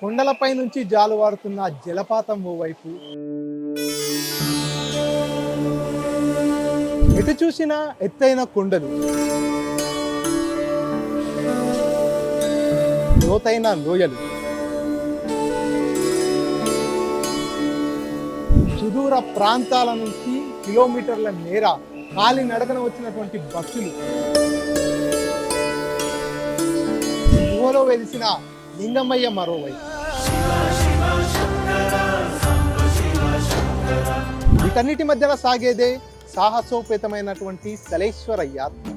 కొండలపై నుంచి జాలువారుతున్న జలపాతం ఓవైపు, ఎటు చూసినా ఎత్తైన కొండలు, లోతైన లోయలు, సుదూర ప్రాంతాల నుంచి కిలోమీటర్ల మేర కాలి నడకన వచ్చినటువంటి భక్తులు, గుహలో వెలిసిన లింగమయ్య మరోవైపు. వీటన్నిటి మధ్యలో సాగేదే సాహసోపేతమైనటువంటి సలేశ్వర యాత్ర.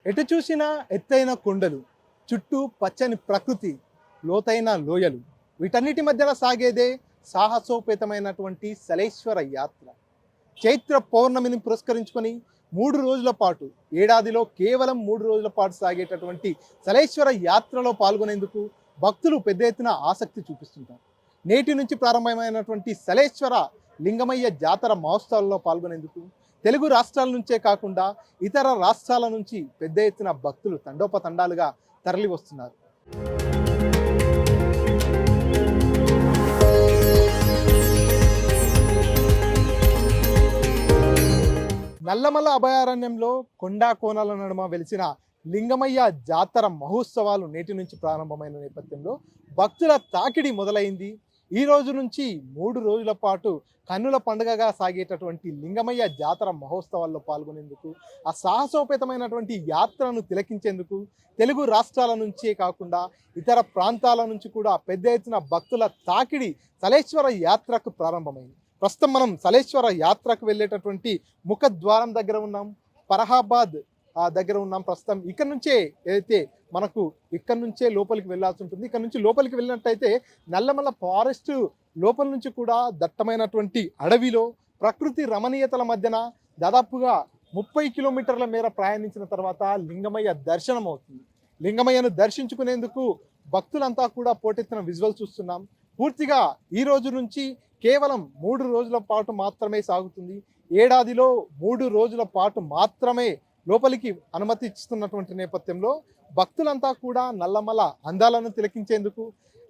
ఎటు చూసినా ఎత్తైన కొండలు, చుట్టూ పచ్చని ప్రకృతి, లోతైన లోయలు, వీటన్నిటి మధ్యలో సాగేదే సాహసోపేతమైనటువంటి సలేశ్వర యాత్ర. చైత్ర పౌర్ణమిని పురస్కరించుకొని 3 రోజుల పాటు, ఏడాదిలో కేవలం 3 రోజుల పాటు సాగేటటువంటి సలేశ్వర యాత్రలో పాల్గొనేందుకు భక్తులు పెద్ద ఎత్తున ఆసక్తి చూపిస్తుంటారు. నేటి నుంచి ప్రారంభమైనటువంటి సలేశ్వర లింగమయ్య జాతర మహోత్సవాల్లో పాల్గొనేందుకు తెలుగు రాష్ట్రాల నుంచే కాకుండా ఇతర రాష్ట్రాల నుంచి పెద్ద ఎత్తున భక్తులు తండోపతండాలుగా తరలి వస్తున్నారు. నల్లమల అభయారణ్యంలో కొండా కోనల నడుమ వెలిసిన లింగమయ్య జాతర మహోత్సవాలు నేటి నుంచి ప్రారంభమైన నేపథ్యంలో భక్తుల తాకిడి మొదలైంది. ఈ రోజు నుంచి 3 రోజుల పాటు కన్నుల పండుగగా సాగేటటువంటి లింగమయ్య జాతర మహోత్సవాల్లో పాల్గొనేందుకు, ఆ సాహసోపేతమైనటువంటి యాత్రను తిలకించేందుకు తెలుగు రాష్ట్రాల నుంచే కాకుండా ఇతర ప్రాంతాల నుంచి కూడా పెద్ద ఎత్తున భక్తుల తాకిడి సలేశ్వర యాత్రకు ప్రారంభమైంది. ప్రస్తుతం మనం సలేశ్వర యాత్రకు వెళ్ళేటటువంటి ముఖద్వారం దగ్గర ఉన్నాం, ఫరహాబాద్ దగ్గర ఉన్నాం. ప్రస్తుతం ఇక్కడ నుంచే ఏదైతే మనకు ఇక్కడ నుంచే లోపలికి వెళ్ళాల్సి ఉంటుంది. ఇక్కడ నుంచి లోపలికి వెళ్ళినట్టయితే నల్లమల ఫారెస్ట్ లోపల నుంచి కూడా దట్టమైనటువంటి అడవిలో ప్రకృతి రమణీయతల మధ్యన దాదాపుగా 30 కిలోమీటర్ల మేర ప్రయాణించిన తర్వాత లింగమయ్య దర్శనం అవుతుంది. లింగమయ్యను దర్శించుకునేందుకు భక్తులంతా కూడా పోటెత్తిన విజువల్ చూస్తున్నాం. పూర్తిగా ఈ రోజు నుంచి కేవలం 3 రోజుల పాటు మాత్రమే సాగుతుంది. ఏడాదిలో 3 రోజుల పాటు మాత్రమే లోపలికి అనుమతి ఇస్తున్నటువంటి నేపథ్యంలో భక్తులంతా కూడా నల్లమల అందాలను తిలకించేందుకు,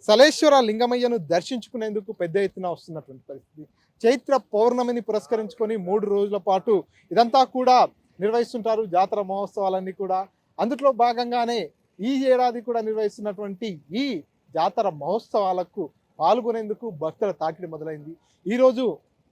సలేశ్వర లింగమయ్యను దర్శించుకునేందుకు పెద్ద ఎత్తున వస్తున్నటువంటి పరిస్థితి. చైత్ర పౌర్ణమిని పురస్కరించుకొని 3 రోజుల పాటు ఇదంతా కూడా నిర్వహిస్తుంటారు జాతర మహోత్సవాలన్నీ కూడా. అందులో భాగంగానే ఈ ఏడాది కూడా నిర్వహిస్తున్నటువంటి ఈ జాతర మహోత్సవాలకు పాల్గొనేందుకు భక్తుల తాకిడి మొదలైంది. ఈరోజు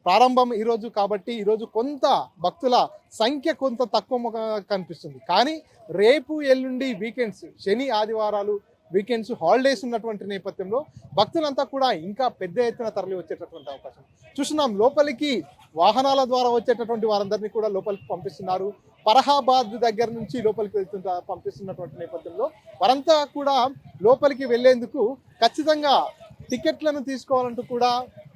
ప్రారంభం ఈరోజు కాబట్టి ఈరోజు కొంత భక్తుల సంఖ్య కొంత తక్కువ కనిపిస్తుంది. కానీ రేపు ఎల్లుండి వీకెండ్స్, శని ఆదివారాలు వీకెండ్స్ హాలిడేస్ ఉన్నటువంటి నేపథ్యంలో భక్తులంతా కూడా ఇంకా పెద్ద ఎత్తున తరలి వచ్చేటటువంటి అవకాశం చూస్తున్నాం. లోపలికి వాహనాల ద్వారా వచ్చేటటువంటి వారందరినీ కూడా లోపలికి పంపిస్తున్నారు. ఫరహాబాద్ దగ్గర నుంచి లోపలికి పంపిస్తున్నటువంటి నేపథ్యంలో వారంతా కూడా లోపలికి వెళ్లేందుకు ఖచ్చితంగా టికెట్లను తీసుకోవాలంటూ కూడా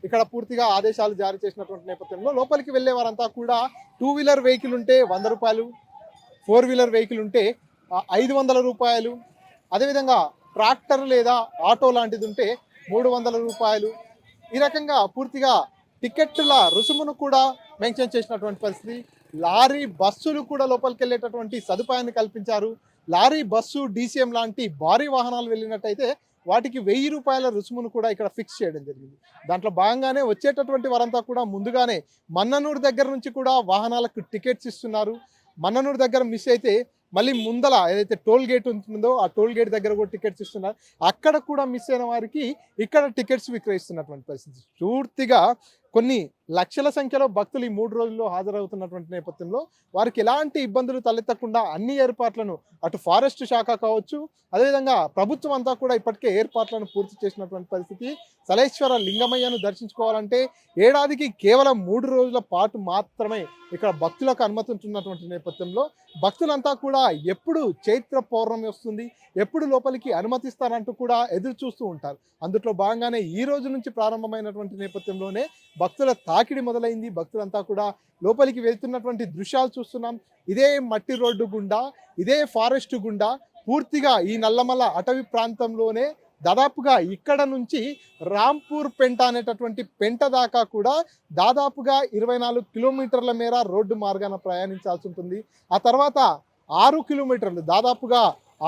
ఇక్కడ పూర్తిగా ఆదేశాలు జారీ చేసినటువంటి నేపథ్యంలో లోపలికి వెళ్ళే వారంతా కూడా 2 వీలర్ వెహికల్ ఉంటే 100 రూపాయలు, 4 వీలర్ వెహికల్ ఉంటే 500 రూపాయలు, అదేవిధంగా ట్రాక్టర్ లేదా ఆటో లాంటిది ఉంటే 300 రూపాయలు, ఈ రకంగా పూర్తిగా టికెట్ల రుసుమును కూడా మెన్షన్ చేసినటువంటి పరిస్థితి. లారీ బస్సులు కూడా లోపలికి వెళ్ళేటటువంటి సదుపాయాన్ని కల్పించారు. లారీ బస్సు, DCM లాంటి భారీ వాహనాలు వెళ్ళినట్టయితే వాటికి 1000 రూపాయల రుసుమును కూడా ఇక్కడ ఫిక్స్ చేయడం జరిగింది. దాంట్లో భాగంగానే వచ్చేటటువంటి వారంతా కూడా ముందుగానే మన్ననూరు దగ్గర నుంచి కూడా వాహనాలకు టికెట్స్ ఇస్తున్నారు. మన్ననూరు దగ్గర మిస్ అయితే మళ్ళీ ముందల ఏదైతే టోల్ గేట్ ఉంటుందో ఆ టోల్ గేట్ దగ్గర కూడా టికెట్స్ ఇస్తున్నారు. అక్కడ కూడా మిస్ అయిన వారికి ఇక్కడ టికెట్స్ విక్రయిస్తున్నటువంటి పరిస్థితి. పూర్తిగా కొన్ని లక్షల సంఖ్యలో భక్తులు ఈ 3 రోజుల్లో హాజరవుతున్నటువంటి నేపథ్యంలో వారికి ఎలాంటి ఇబ్బందులు తలెత్తకుండా అన్ని ఏర్పాట్లను అటు ఫారెస్ట్ శాఖ కావచ్చు, అదేవిధంగా ప్రభుత్వం అంతా కూడా ఇప్పటికే ఏర్పాట్లను పూర్తి చేసినటువంటి పరిస్థితి. సలేశ్వర లింగమయ్యను దర్శించుకోవాలంటే ఏడాదికి కేవలం 3 రోజుల పాటు మాత్రమే ఇక్కడ భక్తులకు అనుమతి ఉంటున్నటువంటి నేపథ్యంలో భక్తులంతా కూడా ఎప్పుడు చైత్ర పౌర్ణమి వస్తుంది, ఎప్పుడు లోపలికి అనుమతిస్తారంటూ కూడా ఎదురు చూస్తూ ఉంటారు. అందులో భాగంగానే ఈ రోజు నుంచి ప్రారంభమైనటువంటి నేపథ్యంలోనే భక్తుల తాకిడి మొదలైంది. భక్తులంతా కూడా లోపలికి వెళ్తున్నటువంటి దృశ్యాలు చూస్తున్నాం. ఇదే మట్టి రోడ్డు గుండా, ఇదే ఫారెస్ట్ గుండా పూర్తిగా ఈ నల్లమల అటవీ ప్రాంతంలోనే దాదాపుగా ఇక్కడ నుంచి రాంపూర్ పెంట అనేటటువంటి పెంట దాకా కూడా దాదాపుగా 24 కిలోమీటర్ల మేర రోడ్డు మార్గాన ప్రయాణించాల్సి ఉంటుంది. ఆ తర్వాత 6 కిలోమీటర్లు, దాదాపుగా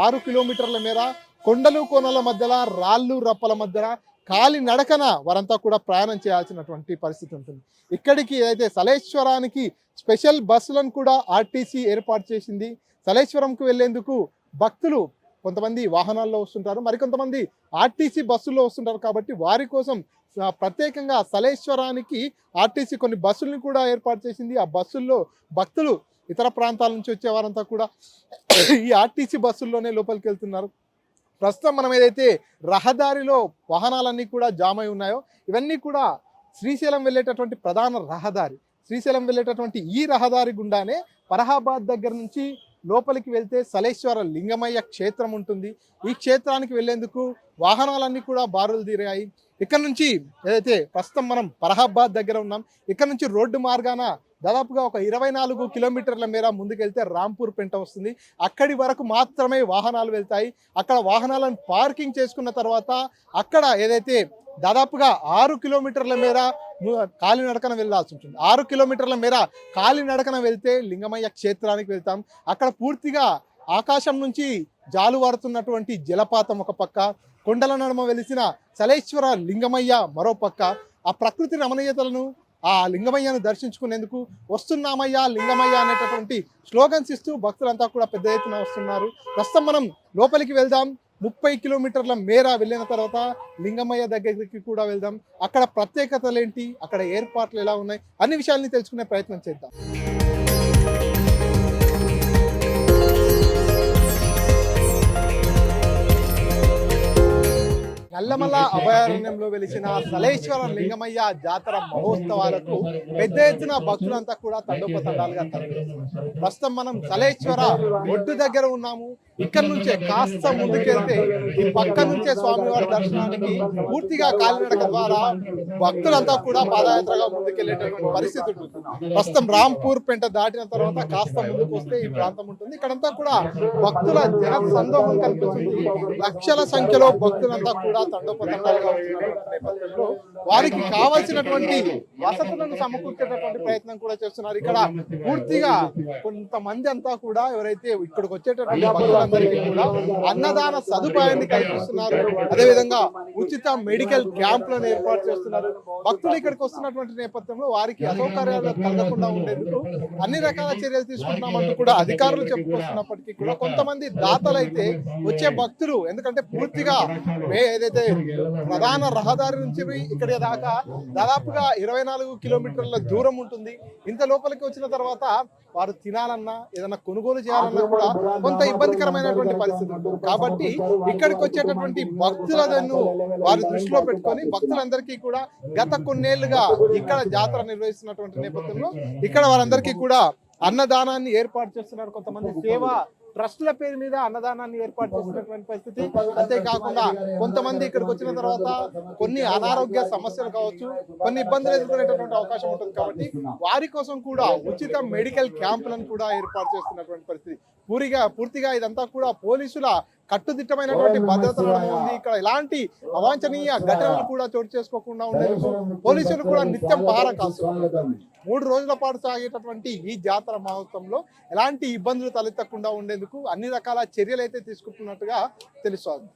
6 కిలోమీటర్ల మేర కొండలు కోనల మధ్యలో, రాళ్ళు రప్పల మధ్యన కాలి నడకన వారంతా కూడా ప్రయాణం చేయాల్సినటువంటి పరిస్థితి ఉంటుంది. ఇక్కడికి అయితే సలేశ్వరానికి స్పెషల్ బస్సులను కూడా ఆర్టీసీ ఏర్పాటు చేసింది. సలేశ్వరంకు వెళ్లేందుకు భక్తులు కొంతమంది వాహనాల్లో వస్తుంటారు, మరికొంతమంది ఆర్టీసీ బస్సుల్లో వస్తుంటారు. కాబట్టి వారి కోసం ప్రత్యేకంగా సలేశ్వరానికి ఆర్టీసీ కొన్ని బస్సులను కూడా ఏర్పాటు చేసింది. ఆ బస్సుల్లో భక్తులు ఇతర ప్రాంతాల నుంచి వచ్చే వారంతా కూడా ఈ ఆర్టీసీ బస్సుల్లోనే లోపలికి వెళ్తున్నారు. ప్రస్తుతం మనం ఏదైతే రహదారిలో వాహనాలన్నీ కూడా జామ్ అయి ఉన్నాయో ఇవన్నీ కూడా శ్రీశైలం వెళ్ళేటటువంటి ప్రధాన రహదారి. శ్రీశైలం వెళ్ళేటటువంటి ఈ రహదారి గుండానే ఫరహాబాద్ దగ్గర నుంచి లోపలికి వెళ్తే సలేశ్వర లింగమయ్య క్షేత్రం ఉంటుంది. ఈ క్షేత్రానికి వెళ్లేందుకు వాహనాలన్నీ కూడా బారులు తీరాయి. ఇక్కడ నుంచి ఏదైతే ప్రస్తుతం మనం ఫరహాబాద్ దగ్గర ఉన్నాం, ఇక్కడ నుంచి రోడ్డు మార్గాన దాదాపుగా ఒక 24 కిలోమీటర్ల మేర ముందుకెళ్తే రాంపూర్ పెంట వస్తుంది. అక్కడి వరకు మాత్రమే వాహనాలు వెళ్తాయి. అక్కడ వాహనాలను పార్కింగ్ చేసుకున్న తర్వాత అక్కడ ఏదైతే దాదాపుగా 6 కిలోమీటర్ల మేర కాలినడకన వెళ్లాల్సి ఉంటుంది. 6 కిలోమీటర్ల మేర కాలినడకన వెళ్తే లింగమయ్య క్షేత్రానికి వెళ్తాం. అక్కడ పూర్తిగా ఆకాశం నుంచి జాలువారుతున్నటువంటి జలపాతం ఒక పక్క, కొండల నడుమ వెలిసిన సలేశ్వర లింగమయ్య మరో పక్క. ఆ ప్రకృతి రమణీయతలను, ఆ లింగమయ్యను దర్శించుకునేందుకు వస్తున్నామయ్య లింగమయ్య అనేటటువంటి స్లోగన్స్ ఇస్తూ భక్తులంతా కూడా పెద్ద ఎత్తున వస్తున్నారు. ప్రస్తుతం మనం లోపలికి వెళ్దాం. 30 కిలోమీటర్ల మేర వెళ్ళిన తర్వాత లింగమయ్య దగ్గరికి కూడా వెళ్దాం. అక్కడ ప్రత్యేకతలు ఏంటి, అక్కడ ఏర్పాట్లు ఎలా ఉన్నాయి, అన్ని విషయాల్ని తెలుసుకునే ప్రయత్నం చేద్దాం. నల్లమల అభయారణ్యంలో వెలిసిన సలేశ్వర లింగమయ్య జాతర మహోత్సవాలకు పెద్ద ఎత్తున భక్తులంతా కూడా తండోపతండాలుగా తరలివస్తున్నారు. ప్రస్తుతం మనం సలేశ్వర ఒడ్డు దగ్గర ఉన్నాము. ఇక్కడ నుంచే కాస్త ముందుకెళ్తే ఈ పక్క నుంచే స్వామివారి దర్శనానికి పూర్తిగా కాలినడక ద్వారా భక్తులంతా కూడా పాదయాత్రగా ముందుకెళ్లేటటువంటి పరిస్థితి ఉంటుంది. ప్రస్తుతం రాంపూర్ పెంట దాటిన తర్వాత కాస్త ముందుకు వస్తే ఈ ప్రాంతం ఉంటుంది. ఇక్కడంతా కూడా భక్తుల జన సందోహం కనిపిస్తుంది. లక్షల సంఖ్యలో భక్తులంతా కూడా తండోపతండాలుగా వస్తున్నటువంటి నేపథ్యంలో వారికి కావాల్సినటువంటి వసతులను సమకూర్చేటటువంటి ప్రయత్నం కూడా చేస్తున్నారు. ఇక్కడ పూర్తిగా కొంతమంది అంతా కూడా ఎవరైతే ఇక్కడికి వచ్చేటటువంటి భక్తులందరికీ కూడా అన్నదాన సదుపాయాన్ని కల్పిస్తున్నారు. అదేవిధంగా ఉచిత మెడికల్ క్యాంపులను ఏర్పాటు చేస్తున్నారు. భక్తులు ఇక్కడికి వస్తున్నటువంటి నేపథ్యంలో వారికి అసౌకర్యాలు కలగకుండా ఉండేందుకు అన్ని రకాల చర్యలు తీసుకుంటున్నామంటూ కూడా అధికారులు చెప్పుకొస్తున్నప్పటికీ కూడా కొంతమంది దాతలైతే వచ్చే భక్తులు, ఎందుకంటే పూర్తిగా ఏదైతే ప్రధాన రహదారి నుంచి ఇక్కడ దాకా దాదాపుగా 24 కిలోమీటర్ల దూరం ఉంటుంది. ఇంత లోపలికి వచ్చిన తర్వాత వారు తినాలన్నా ఏదైనా కొనుగోలు చేయాలన్నా కూడా కొంత ఇబ్బందికరమైనటువంటి పరిస్థితి ఉంటుంది. కాబట్టి ఇక్కడికి వచ్చేటటువంటి భక్తులను వారి దృష్టిలో పెట్టుకొని భక్తులందరికీ కూడా గత కొన్నేళ్లుగా ఇక్కడ జాతర నిర్వహిస్తున్నటువంటి నేపథ్యంలో ఇక్కడ వారందరికీ కూడా అన్నదానాన్ని ఏర్పాటు చేస్తున్నారు. కొంతమంది సేవా ట్రస్టుల పేరు మీద అన్నదానాన్ని ఏర్పాటు చేసినటువంటి పరిస్థితి. అంతేకాకుండా కొంతమంది ఇక్కడికి వచ్చిన తర్వాత కొన్ని అనారోగ్య సమస్యలు కావచ్చు, కొన్ని ఇబ్బందులు ఎదుర్కొనేటటువంటి అవకాశం ఉంటుంది. కాబట్టి వారి కోసం కూడా ఉచిత మెడికల్ క్యాంపులను కూడా ఏర్పాటు చేస్తున్నటువంటి పరిస్థితి. పూర్తిగా ఇదంతా కూడా పోలీసుల కట్టుదిట్టమైనటువంటి భద్రత ఉంది. ఇక్కడ ఎలాంటి అవాంఛనీయ ఘటనలు కూడా చోటు చేసుకోకుండా ఉండేందుకు పోలీసులు కూడా నిత్యం పహారా కాస్తున్నారు. 3 రోజుల పాటు సాగేటటువంటి ఈ జాతర మహోత్సవంలో ఎలాంటి ఇబ్బందులు తలెత్తకుండా ఉండేందుకు అన్ని రకాల చర్యలు అయితే తీసుకుంటున్నట్టుగా తెలుస్తోంది.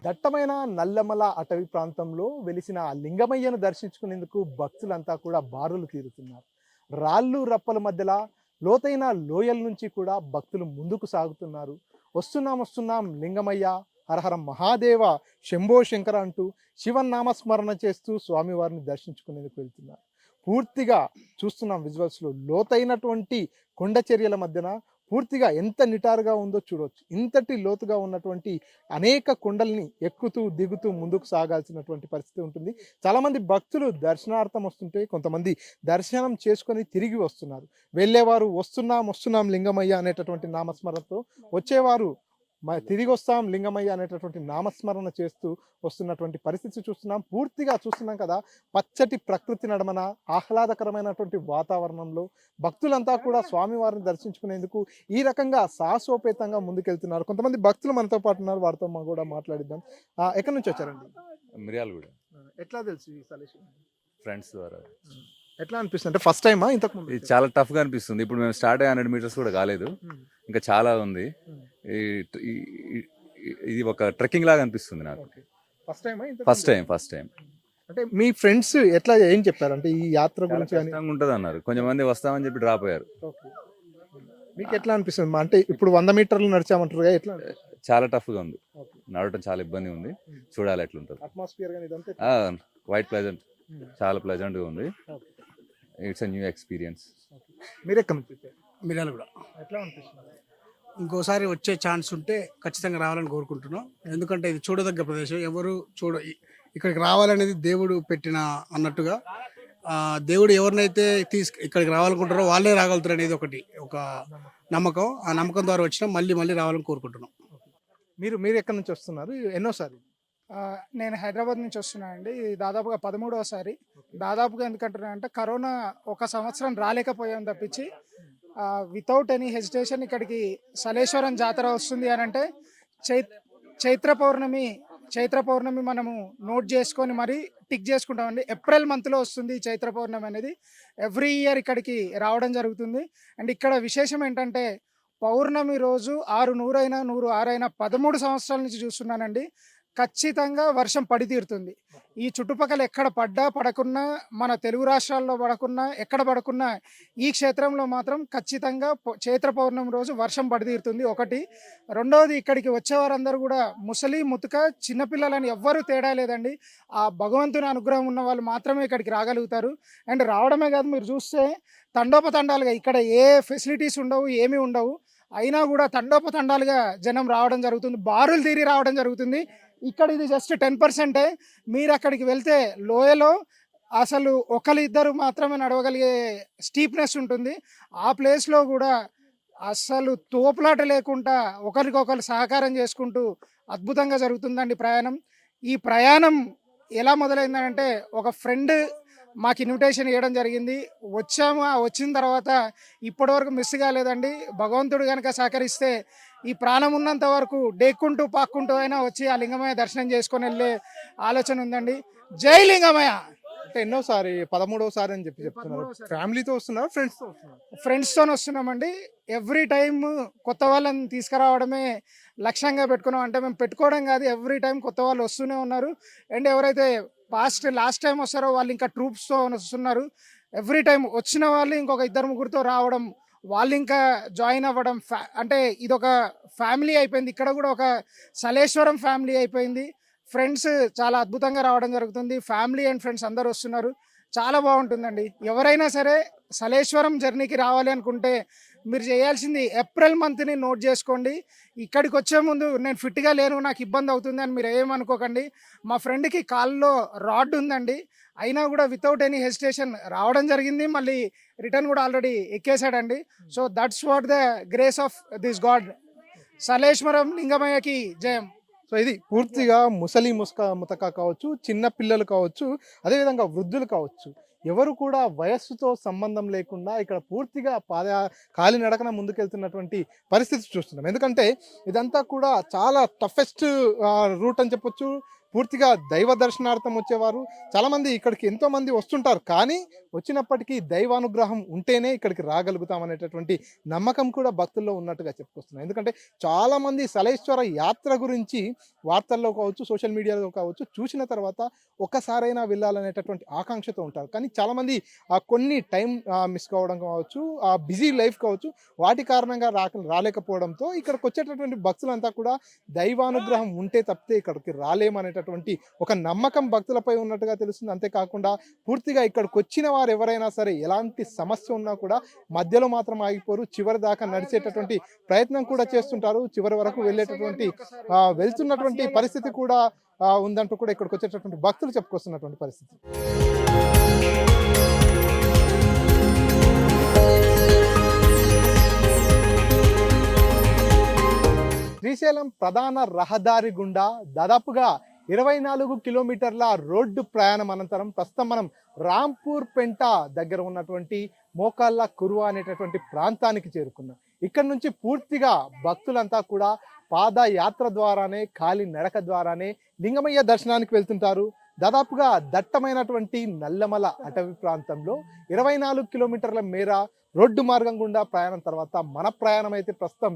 దట్టమైన నల్లమల అటవీ ప్రాంతంలో వెలిసిన లింగమయ్యను దర్శించుకునేందుకు భక్తులంతా కూడా బారులు తీరుతున్నారు. రాళ్ళు రప్పల మధ్యలో లోతైన లోయల నుంచి కూడా భక్తులు ముందుకు సాగుతున్నారు. వస్తున్నాం లింగమయ్య, హరహర మహాదేవ, శంభో శంకర అంటూ శివనామస్మరణ చేస్తూ స్వామివారిని దర్శించుకునేందుకు వెళ్తున్నారు. పూర్తిగా చూస్తున్నాం విజువల్స్లో లోతైనటువంటి కొండ చర్యల మధ్యన పూర్తిగా ఎంత నిటారుగా ఉందో చూడవచ్చు. ఇంతటి లోతుగా ఉన్నటువంటి అనేక కొండల్ని ఎక్కుతూ దిగుతూ ముందుకు సాగాల్సినటువంటి పరిస్థితి ఉంటుంది. చాలామంది భక్తులు దర్శనార్థం వస్తుంటే కొంతమంది దర్శనం చేసుకొని తిరిగి వస్తున్నారు. వెళ్ళేవారు వస్తున్నాం లింగమయ్య అనేటటువంటి నామస్మరణతో, వచ్చేవారు తిరిగి వస్తాం లింగమయ్య అనేటటువంటి నామస్మరణ చేస్తూ వస్తున్నటువంటి పరిస్థితి చూస్తున్నాం. పూర్తిగా చూస్తున్నాం కదా, పచ్చటి ప్రకృతి నడమన ఆహ్లాదకరమైనటువంటి వాతావరణంలో భక్తులంతా కూడా స్వామివారిని దర్శించుకునేందుకు ఈ రకంగా సాహసోపేతంగా ముందుకెళ్తున్నారు. కొంతమంది భక్తులు మనతో పాటు ఉన్నారు, వారితో కూడా మాట్లాడిద్దాం. ఎక్కడి నుంచి వచ్చారండి? మిర్యాలగూడ. ఎట్లా తెలుసు ఈ సలేశ్వరం? ఫ్రెండ్స్ ద్వారా. ఎట్లా అనిపిస్తుంది అంటే ఫస్ట్ టైమా ఇంతకు ముందు? ఇది చాలా టఫ్ గా అనిపిస్తుంది. ఇప్పుడు మేము స్టార్ట్ అయ్యి 100 మీటర్స్ కూడా కాలేదు, ఇంకా చాలా ఉంది. ఈ- ఈ- ఈ- ఇది ఒక ట్రెక్కింగ్ లాగా అనిపిస్తుంది నాకు. ఫస్ట్ టైమా? First time. అంటే మీ ఫ్రెండ్స్ ఎట్లా ఏం చెప్పారు అంటే ఈ యాత్ర గురించి కానీ? కష్టంగా ఉంటుంది అన్నారు, కొంచెం మంది వస్తామని చెప్పి డ్రాప్ అయ్యారు. మీకు ఎట్లా అనిపిస్తుంది అంటే ఇప్పుడు 100 మీటర్లు నడిచామంటారు కదా, ఎట్లా చాలా టఫ్ గా ఉంది, నడవటం చాలా ఇబ్బంది ఉంది. చూడాలి ఎట్లుంటుంది. అట్మాస్ఫియర్ కానీ ఇదంతా? క్వైట్ ప్లెజెంట్, చాలా ప్లెజెంట్ గా ఉంది. It's a new experience. మీరు ఎక్కడ నుంచి వచ్చారు? మిర్యాల కూడా ఎట్లా అనిపిస్తుంది? ఇంకోసారి వచ్చే ఛాన్స్ ఉంటే ఖచ్చితంగా రావాలని కోరుకుంటున్నాం. ఎందుకంటే ఇది చూడదగ్గ ప్రదేశం. ఎవరు ఇక్కడికి రావాలనేది దేవుడు పెట్టిన అన్నట్టుగా, దేవుడు ఎవరినైతే ఇక్కడికి రావాలనుకుంటారో వాళ్ళే రాగలుగుతారు అనేది ఒక నమ్మకం. ఆ నమ్మకం ద్వారా వచ్చినా మళ్ళీ మళ్ళీ రావాలని కోరుకుంటున్నాం. మీరు ఎక్కడి నుంచి వస్తున్నారు? ఎన్నోసారి? నేను హైదరాబాద్ నుంచి వస్తున్నాను అండి. ఇది దాదాపుగా 13వసారి. దాదాపుగా ఎందుకంటున్నా అంటే కరోనా ఒక సంవత్సరం రాలేకపోయాం తప్పించి వితౌట్ ఎనీ హెజిటేషన్ ఇక్కడికి సలేశ్వరం జాతర వస్తుంది అని అంటే చైత్ర పౌర్ణమి మనము నోట్ చేసుకొని మరి టిక్ చేసుకుంటామండి. ఏప్రిల్ మంత్లో వస్తుంది ఈ చైత్ర పౌర్ణమి అనేది. ఎవ్రీ ఇయర్ ఇక్కడికి రావడం జరుగుతుంది. అండ్ ఇక్కడ విశేషం ఏంటంటే పౌర్ణమి రోజు 100 అయినా 106 అయినా 13 సంవత్సరాల నుంచి చూస్తున్నానండి, ఖచ్చితంగా వర్షం పడి తీరుతుంది. ఈ చుట్టుపక్కల ఎక్కడ పడకున్నా, మన తెలుగు రాష్ట్రాల్లో పడకున్నా, ఎక్కడ పడకున్నా ఈ క్షేత్రంలో మాత్రం ఖచ్చితంగా చైత్ర పౌర్ణమి రోజు వర్షం పడి తీరుతుంది. ఒకటి. రెండవది, ఇక్కడికి వచ్చేవారందరూ కూడా ముసలి ముతుక చిన్నపిల్లలని ఎవ్వరూ తేడా లేదండి. ఆ భగవంతుని అనుగ్రహం ఉన్న వాళ్ళు మాత్రమే ఇక్కడికి రాగలుగుతారు. అండ్ రావడమే కాదు, మీరు చూస్తే తండోపతండాలుగా ఇక్కడ ఏ ఫెసిలిటీస్ ఉండవు, ఏమీ ఉండవు, అయినా కూడా తండోపతండాలుగా జనం రావడం జరుగుతుంది, బారులు తీరి రావడం జరుగుతుంది. ఇక్కడ ఇది జస్ట్ 10%. మీరు అక్కడికి వెళ్తే లోయలో అసలు ఒకరిద్దరు మాత్రమే నడవగలిగే స్టీప్నెస్ ఉంటుంది. ఆ ప్లేస్లో కూడా అసలు తోపులాట లేకుండా ఒకరికొకరు సహకారం చేసుకుంటూ అద్భుతంగా జరుగుతుందండి ప్రయాణం. ఈ ప్రయాణం ఎలా మొదలైందంటే ఒక ఫ్రెండ్ మాకు ఇన్విటేషన్ ఇవ్వడం జరిగింది. వచ్చాము. వచ్చిన తర్వాత ఇప్పటివరకు మిస్ కాలేదండి. భగవంతుడు కనుక సహకరిస్తే ఈ ప్రాణం ఉన్నంత వరకు డేక్కుంటూ పాక్కుంటూ అయినా వచ్చి ఆ లింగమయ్య దర్శనం చేసుకొని వెళ్ళే ఆలోచన ఉందండి. జై లింగమయ్య. అంటే ఎన్నోసారి? 13వసారి అని చెప్తున్నారు. ఫ్యామిలీతో వస్తున్నారు, ఫ్రెండ్స్తో వస్తున్నారు? ఫ్రెండ్స్తో వస్తున్నామండి. ఎవ్రీ టైమ్ కొత్త వాళ్ళని తీసుకురావడమే లక్ష్యంగా పెట్టుకున్నాం. అంటే మేము పెట్టుకోవడం కాదు, ఎవ్రీ టైం కొత్త వాళ్ళు వస్తూనే ఉన్నారు. అండ్ ఎవరైతే లాస్ట్ టైం వస్తారో వాళ్ళు ఇంకా ట్రూప్స్తో వస్తున్నారు. ఎవ్రీ టైం వచ్చిన వాళ్ళు ఇంకొక 2-3తో రావడం, వాళ్ళు ఇంకా జాయిన్ అవ్వడం. అంటే ఇదొక ఫ్యామిలీ అయిపోయింది. ఇక్కడ కూడా ఒక సలేశ్వరం ఫ్యామిలీ అయిపోయింది. ఫ్రెండ్స్ చాలా అద్భుతంగా రావడం జరుగుతుంది. ఫ్యామిలీ అండ్ ఫ్రెండ్స్ అందరూ వస్తున్నారు. చాలా బాగుంటుందండి. ఎవరైనా సరే సలేశ్వరం జర్నీకి రావాలి అనుకుంటే మీరు చేయాల్సింది ఏప్రిల్ మంత్ని నోట్ చేసుకోండి. ఇక్కడికి వచ్చే ముందు నేను ఫిట్గా లేను, నాకు ఇబ్బంది అవుతుంది అని మీరు ఏమనుకోకండి. మా ఫ్రెండ్కి కాల్లో రాడ్ ఉందండి, అయినా కూడా వితౌట్ ఎనీ హెసిటేషన్ రావడం జరిగింది. మళ్ళీ రిటర్న్ కూడా ఆల్రెడీ ఎక్కేసాడండి. So that's what the grace of this god. Saleshwaram లింగమయ్యకి జయం. సో ఇది పూర్తిగా ముసలి ముతక కావచ్చు, చిన్న పిల్లలు కావచ్చు, అదేవిధంగా వృద్ధులు కావచ్చు, ఎవరు కూడా వయస్సుతో సంబంధం లేకుండా ఇక్కడ పూర్తిగా కాలినడకన ముందుకెళ్తున్నటువంటి పరిస్థితి చూస్తున్నాం. ఎందుకంటే ఇదంతా కూడా చాలా టఫెస్ట్ రూట్ అని చెప్పొచ్చు. పూర్తిగా దైవ దర్శనార్థం వచ్చేవారు చాలామంది ఇక్కడికి ఎంతోమంది వస్తుంటారు, కానీ వచ్చినప్పటికీ దైవానుగ్రహం ఉంటేనే ఇక్కడికి రాగలుగుతాం అనేటటువంటి నమ్మకం కూడా భక్తుల్లో ఉన్నట్టుగా చెప్పుకొస్తున్నాం. ఎందుకంటే చాలామంది సలేశ్వర యాత్ర గురించి వార్తల్లో కావచ్చు, సోషల్ మీడియాలో కావచ్చు చూసిన తర్వాత ఒక్కసారైనా వెళ్ళాలనేటటువంటి ఆకాంక్షతో ఉంటారు. కానీ చాలామంది కొన్ని టైం మిస్ కావడం కావచ్చు, ఆ బిజీ లైఫ్ కావచ్చు, వాటి కారణంగా రాలేకపోవడంతో ఇక్కడికి వచ్చేటటువంటి భక్తులంతా కూడా దైవానుగ్రహం ఉంటే తప్పితే ఇక్కడికి రాలేమనేటటువంటి ఒక నమ్మకం భక్తులపై ఉన్నట్టుగా తెలుస్తుంది. అంతేకాకుండా పూర్తిగా ఇక్కడికి వచ్చిన వారు ఎవరైనా సరే ఎలాంటి సమస్య ఉన్నా కూడా మధ్యలో మాత్రం ఆగిపోరు, చివరి దాకా నడిచేటటువంటి ప్రయత్నం కూడా చేస్తుంటారు. చివరి వరకు వెళ్తున్నటువంటి పరిస్థితి కూడా ఉందంటూ కూడా ఇక్కడికి వచ్చేటటువంటి భక్తులు చెప్పుకొస్తున్నటువంటి పరిస్థితి. శ్రీశైలం ప్రధాన రహదారి గుండా దాదాపుగా 24 కిలోమీటర్ల రోడ్డు ప్రయాణం అనంతరం ప్రస్తుతం మనం రాంపూర్ పెంట దగ్గర ఉన్నటువంటి మోకాళ్ళ కురువ అనేటటువంటి ప్రాంతానికి చేరుకున్నాం. ఇక్కడ నుంచి పూర్తిగా భక్తులంతా కూడా పాదయాత్ర ద్వారానే, కాలి నడక ద్వారానే లింగమయ్య దర్శనానికి వెళ్తుంటారు. దాదాపుగా దట్టమైనటువంటి నల్లమల అటవీ ప్రాంతంలో 24 కిలోమీటర్ల మేర రోడ్డు మార్గం గుండా ప్రయాణం తర్వాత మన ప్రయాణం అయితే ప్రస్తుతం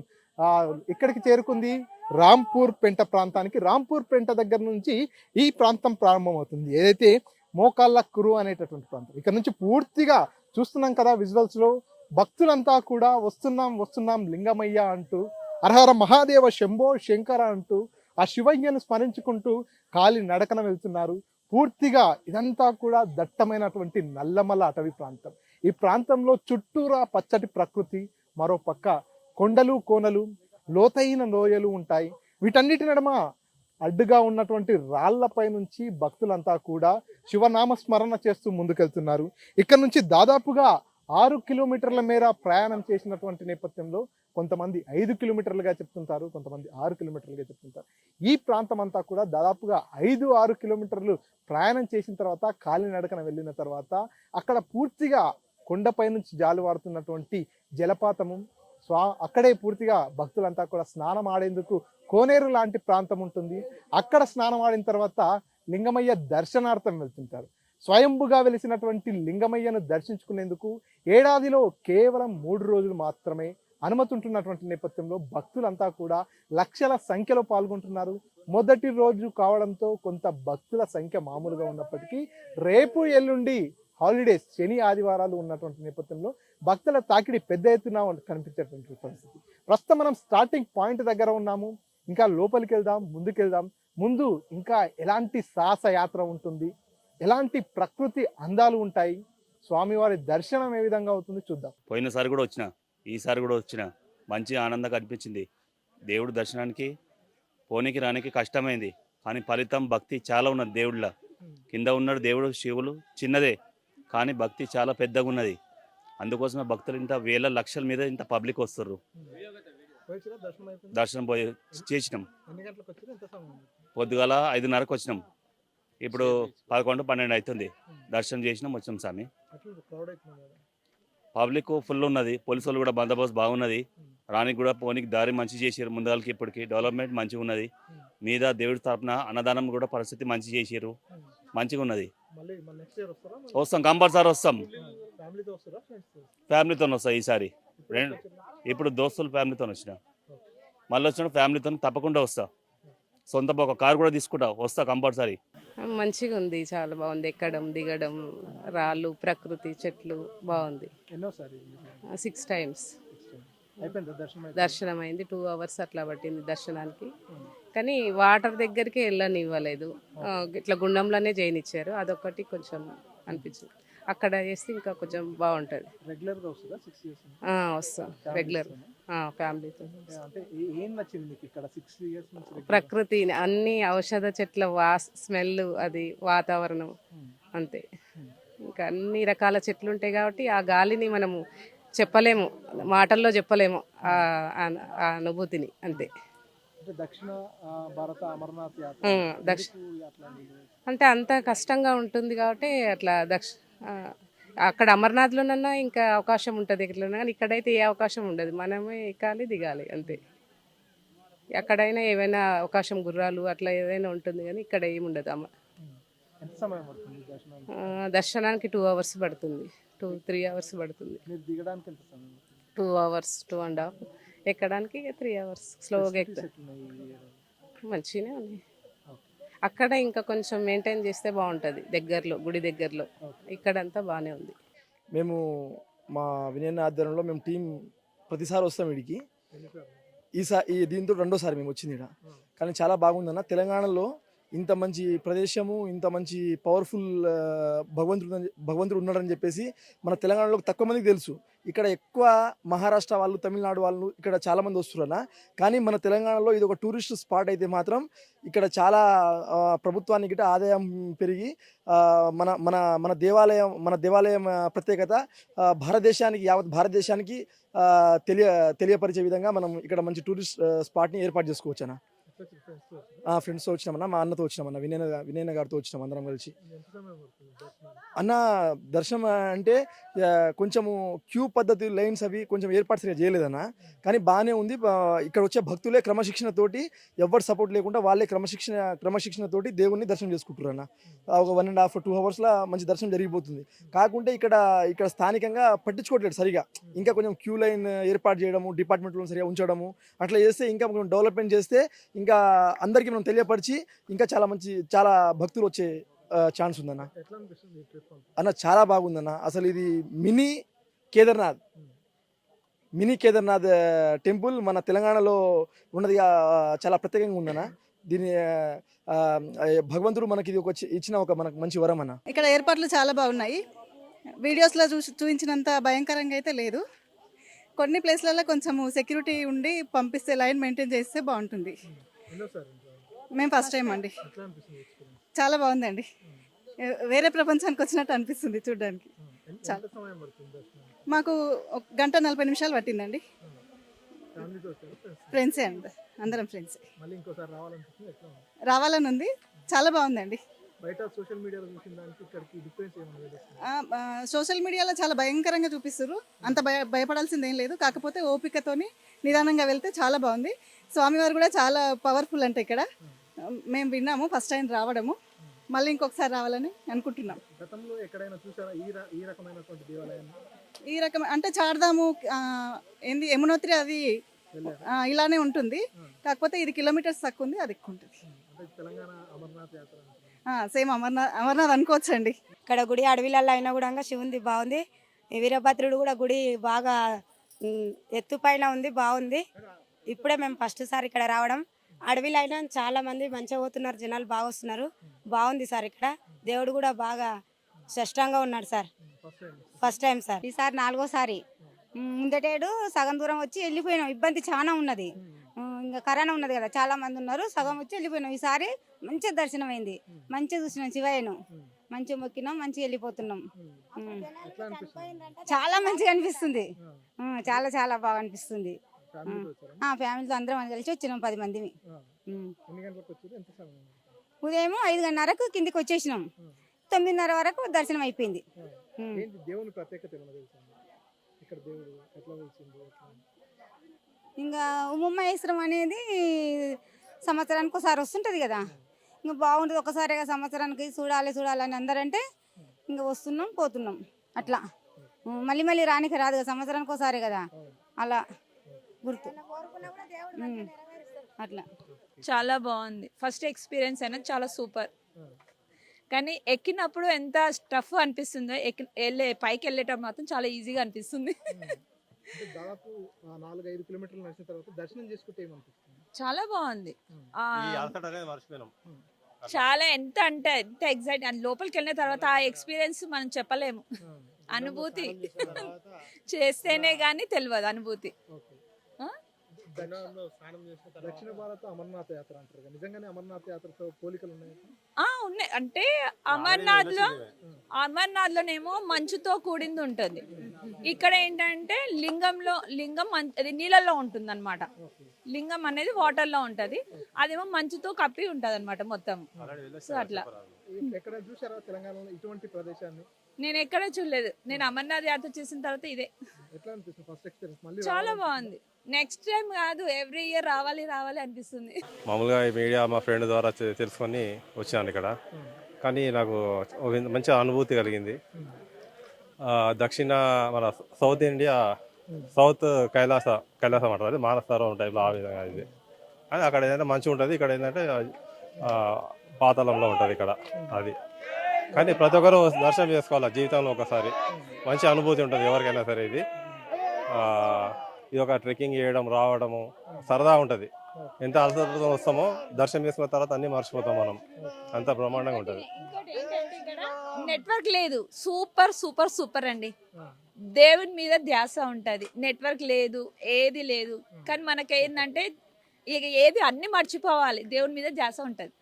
ఇక్కడికి చేరుకుంది, రాంపూర్ పెంట ప్రాంతానికి. రాంపూర్ పెంట దగ్గర నుంచి ఈ ప్రాంతం ప్రారంభమవుతుంది, ఏదైతే మోకాళ్ళ కురు అనేటటువంటి ప్రాంతం. ఇక్కడ నుంచి పూర్తిగా చూస్తున్నాం కదా విజువల్స్ లో, భక్తులంతా కూడా వస్తున్నాం లింగమయ్య అంటూ, హరహర మహాదేవ శంభో శంకర అంటూ ఆ శివయ్యను స్మరించుకుంటూ కాలి నడకన వెళ్తున్నారు. పూర్తిగా ఇదంతా కూడా దట్టమైనటువంటి నల్లమల అటవీ ప్రాంతం. ఈ ప్రాంతంలో చుట్టూరా పచ్చటి ప్రకృతి, మరో పక్క కొండలు కోనలు, లోతైన లోయలు ఉంటాయి. వీటన్నిటి నడుమ అడ్డుగా ఉన్నటువంటి రాళ్లపై నుంచి భక్తులంతా కూడా శివనామ స్మరణ చేస్తూ ముందుకెళ్తున్నారు. ఇక్కడ నుంచి దాదాపుగా 6 కిలోమీటర్ల మేర ప్రయాణం చేసినటువంటి నేపథ్యంలో కొంతమంది 5 కిలోమీటర్లుగా చెప్తుంటారు, కొంతమంది 6 కిలోమీటర్లుగా చెప్తుంటారు. ఈ ప్రాంతం అంతా కూడా దాదాపుగా 5-6 కిలోమీటర్లు ప్రయాణం చేసిన తర్వాత, కాలినడకన వెళ్ళిన తర్వాత అక్కడ పూర్తిగా కొండపై నుంచి జాలువారుతున్నటువంటి జలపాతము, అక్కడే పూర్తిగా భక్తులంతా కూడా స్నానం ఆడేందుకు కోనేరు లాంటి ప్రాంతం ఉంటుంది. అక్కడ స్నానం ఆడిన తర్వాత లింగమయ్య దర్శనార్థం వెళ్తుంటారు. స్వయంభుగా వెలిసినటువంటి లింగమయ్యను దర్శించుకునేందుకు ఏడాదిలో కేవలం 3 రోజులు మాత్రమే అనుమతి ఉంటున్నటువంటి నేపథ్యంలో భక్తులంతా కూడా లక్షల సంఖ్యలో పాల్గొంటున్నారు. మొదటి రోజు కావడంతో కొంత భక్తుల సంఖ్య మామూలుగా ఉన్నప్పటికీ రేపు ఎల్లుండి హాలిడేస్, శని ఆదివారాలు ఉన్నటువంటి నేపథ్యంలో భక్తుల తాకిడి పెద్ద ఎత్తున కనిపించేటువంటి పరిస్థితి. ప్రస్తుతం మనం స్టార్టింగ్ పాయింట్ దగ్గర ఉన్నాము. ఇంకా లోపలికి వెళ్దాం, ముందుకెళ్దాం. ముందు ఇంకా ఎలాంటి సాహస యాత్ర ఉంటుంది, ఎలాంటి ప్రకృతి అందాలు ఉంటాయి, స్వామివారి దర్శనం ఏ విధంగా అవుతుంది చూద్దాం. పోయినసారి కూడా వచ్చిన, ఈసారి కూడా వచ్చిన, మంచి ఆనందంగా అనిపించింది. దేవుడు దర్శనానికి పోనీకి రానికి కష్టమైంది, కానీ ఫలితం భక్తి చాలా ఉన్నది. దేవుళ్ళ కింద ఉన్నాడు దేవుడు శివులు, చిన్నదే కానీ భక్తి చాలా పెద్దగా ఉన్నది. అందుకోసమే భక్తులు ఇంత వేల లక్షల మీద ఇంత పబ్లిక్ వస్తారు. దర్శనం పోయి చేసినాం, పొద్దుగాల 5:30కి వచ్చినాం, ఇప్పుడు 11-12 అవుతుంది. దర్శనం చేసినాం, వచ్చినాం స్వామి. పబ్లిక్ ఫుల్ ఉన్నది, పోలీసు వాళ్ళు కూడా బందోబస్తు బాగున్నది. రానికి కూడా పోనీకి దారి మంచి చేసారు. ముందుగాలకి ఇప్పటికి డెవలప్మెంట్ మంచిగా ఉన్నది. మీద దేవుడి తరపున అన్నదానం కూడా పరిస్థితి మంచి చేసారు, మంచిగా ఉన్నది. వస్తాం, కంపల్సరీ వస్తాం. ఫ్యామిలీతో వస్తాం ఈసారి. ఇప్పుడు దోస్తులు ఫ్యామిలీతో వచ్చిన, మళ్ళీ వచ్చిన ఫ్యామిలీతో తప్పకుండా వస్తా. సొంత ఒక కారు కూడా తీసుకుంటా, వస్తా కంపల్సరీ. మంచిగా ఉంది, చాలా బాగుంది. ఎక్కడం దిగడం, రాళ్ళు, ప్రకృతి, చెట్లు బాగుంది. 6 టైమ్స్ దర్శనం అయింది. 2 hours అట్లా పట్టింది దర్శనానికి. కానీ వాటర్ దగ్గరికి వెళ్ళనివ్వలేదు, ఇట్లా గుండంలోనే చేయనిచ్చారు. అదొకటి కొంచెం అనిపించింది. అక్కడ చేస్తే ఇంకా కొంచెం బాగుంటుంది. వస్తాం రెగ్యులర్ ఫ్యామిలీతో. ప్రకృతి, అన్ని ఔషధ చెట్ల స్మెల్, అది వాతావరణం అంతే. ఇంకా అన్ని రకాల చెట్లు ఉంటాయి కాబట్టి ఆ గాలిని మనము చెప్పలేము, మాటల్లో చెప్పలేము ఆ అనుభూతిని అంతే. అంటే అంత కష్టంగా ఉంటుంది కాబట్టి అట్లా అక్కడ అమర్నాథ్లోనన్నా ఇంకా అవకాశం ఉంటుంది ఎట్లన్నా, కానీ ఇక్కడైతే ఏ అవకాశం ఉండదు. మనమే ఎక్కాలి దిగాలి అంతే. ఎక్కడైనా ఏవైనా అవకాశం, గుర్రాలు అట్లా ఏదైనా ఉంటుంది, కానీ ఇక్కడ ఏముండదు. దర్శనానికి 2 hours పడుతుంది, 2-3 hours పడుతుంది. 2 hours, 2.5. ఎక్కడానికి 3 hours. స్లోగా ఎక్కుతాం. మంచిగానే ఉంది. అక్కడ ఇంకా కొంచెం మెయింటైన్ చేస్తే బాగుంటుంది, దగ్గరలో, గుడి దగ్గరలో. ఇక్కడంతా బాగానే ఉంది. మేము మా వినయన ఆధ్వర్యంలో మేము టీం ప్రతిసారి వస్తాం వీడికి. దీంతో 2వ సారి మేము వచ్చింది ఇక్కడ. కానీ చాలా బాగుందన్న. తెలంగాణలో ఇంత మంచి ప్రదేశము, ఇంత మంచి పవర్ఫుల్ భగవంతుడు ఉన్నాడని చెప్పేసి మన తెలంగాణలో తక్కువ మందికి తెలుసు. ఇక్కడ ఎక్కువ మహారాష్ట్ర వాళ్ళు, తమిళనాడు వాళ్ళు ఇక్కడ చాలామంది వస్తున్నారన్న. కానీ మన తెలంగాణలో ఇది ఒక టూరిస్ట్ స్పాట్ అయితే మాత్రం ఇక్కడ చాలా ప్రభుత్వానికి ఆదాయం పెరిగి మన మన మన దేవాలయం ప్రత్యేకత భారతదేశానికి, యావత్ భారతదేశానికి తెలియపరిచే విధంగా మనం ఇక్కడ మంచి టూరిస్ట్ స్పాట్ని ఏర్పాటు చేసుకోవచ్చు అన్న. ఫ్రెండ్స్తో వచ్చినామన్న, మా అన్నతో వచ్చినామన్న, వినయన గారితో వచ్చినాం అందరం కలిసి. అన్న దర్శనం అంటే కొంచెము క్యూ పద్ధతి లైన్స్ అవి కొంచెం ఏర్పాటు సరిగా చేయలేదన్న, కానీ బాగానే ఉంది. ఇక్కడ వచ్చే భక్తులే క్రమశిక్షణతోటి ఎవరు సపోర్ట్ లేకుండా వాళ్ళే క్రమశిక్షణతోటి దేవుణ్ణి దర్శనం చేసుకుంటారు అన్న. ఒక 1.5 2 అవర్స్లో మంచి దర్శనం జరిగిపోతుంది. కాకుంటే ఇక్కడ స్థానికంగా పట్టించుకోవట్లేదు సరిగా. ఇంకా కొంచెం క్యూ లైన్ ఏర్పాటు చేయడము, డిపార్ట్మెంట్లో సరిగా ఉంచడము, అట్లా చేస్తే ఇంకా కొంచెం డెవలప్మెంట్ చేస్తే ఇంకా అందరికీ మనం తెలియపరిచి ఇంకా చాలా భక్తులు వచ్చే ఛాన్స్ ఉందన్న. అన్న చాలా బాగుందన్న. అసలు ఇది మినీ కేదార్నాథ్ టెంపుల్ మన తెలంగాణలో ఉన్నది, చాలా ప్రత్యేకంగా ఉందన్న. దీని భగవంతుడు మనకి ఇది ఇచ్చిన ఒక మనకు మంచి వరం అన్న. ఇక్కడ ఏర్పాట్లు చాలా బాగున్నాయి. వీడియోస్లో చూపించినంత భయంకరంగా అయితే లేదు. కొన్ని ప్లేస్లలో కొంచెం సెక్యూరిటీ ఉండి పంపిస్తే, లైన్ మెయింటైన్ చేస్తే బాగుంటుంది. మేము ఫస్ట్ టైం అండి. చాలా బాగుందండి. వేరే ప్రపంచానికి వచ్చినట్టు అనిపిస్తుంది చూడడానికి. మాకు 1:40 పట్టిందండి. ఫ్రెండ్సే అండి, అందరం ఫ్రెండ్సే. రావాలని ఉంది. చాలా బాగుందండి. సోషల్ మీడియాలో చాలా భయంకరంగా చూపిస్తారు. అంత భయపడాల్సింది ఏం లేదు. కాకపోతే ఓపికతోని నిదానంగా వెళ్తే చాలా బాగుంది. స్వామివారు కూడా చాలా పవర్ఫుల్ అంటే ఇక్కడ మేము విన్నాము, ఫస్ట్ టైం రావడము. మళ్ళీ ఇంకొకసారి రావాలని అనుకుంటున్నాం. ఈ రకం అంటే చార్ధాము ఏంది యమునోత్రి అది ఇలానే ఉంటుంది. కాకపోతే ఇది కిలోమీటర్స్ తక్కువ ఉంది, అది ఎక్కువ ఉంటుంది. సేమ్ అమర్నాథ్ అనుకోవచ్చండి. ఇక్కడ గుడి అడవిలలో అయినా కూడా శివుంది బాగుంది. వీరభద్రుడు కూడా గుడి బాగా ఎత్తు పైన ఉంది, బాగుంది. ఇప్పుడే మేము ఫస్ట్ సారి ఇక్కడ రావడం. అడవిలో అయినా చాలా మంది మంచిగా పోతున్నారు, జనాలు బాగా వస్తున్నారు. బాగుంది సార్. ఇక్కడ దేవుడు కూడా బాగా స్పష్టంగా ఉన్నాడు సార్. First time sir. ఈసారి 4వ సారి. ముందటేడు సగం దూరం వచ్చి వెళ్ళిపోయినాం. ఇబ్బంది చాలా ఉన్నది, ఇంకా కరోనా ఉన్నది కదా, చాలా మంది ఉన్నారు. సగం వచ్చి వెళ్ళిపోయినాం. ఈసారి మంచిగా దర్శనం అయింది, మంచిగా చూసినాం శివయ్యను, మంచిగా మొక్కినాం, మంచిగా వెళ్ళిపోతున్నాం. చాలా మంచిగా అనిపిస్తుంది. చాలా చాలా బాగా అనిపిస్తుంది. ఫ్యామిలీతో అందరం కలిసి వచ్చినాం 10 మందిని. ఉదయం 5:30కు కిందికి వచ్చేసినాం. 9:30 వరకు దర్శనం అయిపోయింది. ఇంకా ఉమమహేశ్వరం అనేది సంవత్సరానికి ఒకసారి వస్తుంటుంది కదా, ఇంకా బాగుంటుంది. ఒకసారిగా సంవత్సరానికి చూడాలని అందరంటే ఇంకా వస్తున్నాం పోతున్నాం అట్లా. మళ్ళీ రానికి రాదు కదా, సంవత్సరానికి ఒకసారి కదా, అలా గుర్తు అట్లా. చాలా బాగుంది. ఫస్ట్ ఎక్స్పీరియన్స్ అయినా చాలా సూపర్. కానీ ఎక్కినప్పుడు ఎంత టఫ్ అనిపిస్తుందో, పైకి వెళ్ళేటప్పుడు మాత్రం చాలా ఈజీగా అనిపిస్తుంది. దాదాపు 4-5 కిలోమీటర్లు నడిచిన తర్వాత దర్శనం చేసుకుంటే ఏమనిపిస్తుంది? చాలా బాగుంది. చాలా ఎంత ఎగ్జైట్. లోపలికి వెళ్ళిన తర్వాత ఆ ఎక్స్పీరియన్స్ మనం చెప్పలేము. అనుభూతి చేస్తేనే గానీ తెలియదు అనుభూతి. దక్షిణ భారత అమర్నాథ్ యాత్ర అంటారు, నిజంగానే అమర్నాథ్ యాత్రతో పోలికలు ఉన్నాయి? ఉన్నాయి. అంటే అమర్నాథ్ లోనేమో మంచుతో కూడింది ఉంటుంది. ఇక్కడ ఏంటంటే లింగం అది నీళ్ళల్లో ఉంటుంది అనమాట. లింగం అనేది వాటర్ లో ఉంటది, అదేమో మంచుతో కప్పి ఉంటది అనమాట మొత్తం. సో అట్లా. ఎక్కడ చూసారా తెలంగాణలో ఇటువంటి ప్రదేశాన్ని? నేను ఎక్కడ చూడలేదు. నేను అమర్నాథ్ యాత్ర చేసిన తర్వాత ఇదే. ఎట్లా అనిపిస్తుంది ఫస్ట్ ఎక్స్పీరియన్స్? చాలా బాగుంది. నెక్స్ట్ టైం కాదు, ఎవ్రీ ఇయర్ రావాలి అనిపిస్తుంది. మామూలుగా ఈ మీడియా మా ఫ్రెండ్ ద్వారా తెలుసుకొని వచ్చాను ఇక్కడ. కానీ నాకు ఒక మంచి అనుభూతి కలిగింది. దక్షిణ మన సౌత్ ఇండియా, సౌత్ కైలాసం అంటారు, అది మానసరోవరం టైప్లో ఆ విధంగా ఇది. కానీ అక్కడ ఏంటంటే మంచిగా ఉంటుంది, ఇక్కడ ఏంటంటే పాతాళంలో ఉంటుంది ఇక్కడ అది. కానీ ప్రతి ఒక్కరు దర్శనం చేసుకోవాలి జీవితంలో ఒకసారి. మంచి అనుభూతి ఉంటుంది ఎవరికైనా సరే. ఇది ఒక ట్రెక్కింగ్ చేయడం, రావడము సరదా ఉంటుంది. ఎంత అలసటతో వస్తామో దర్శనం చేసుకున్న తర్వాత అన్ని మర్చిపోతాం మనం. అంత బ్రహ్మాండంగా ఉంటుంది. నెట్వర్క్ లేదు. సూపర్ అండి. దేవుని మీద ధ్యాస ఉంటది. నెట్వర్క్ లేదు, ఏది లేదు. కానీ మనకి ఏంటంటే ఇక ఏది అన్ని మర్చిపోవాలి, దేవుని మీద ధ్యాస ఉంటది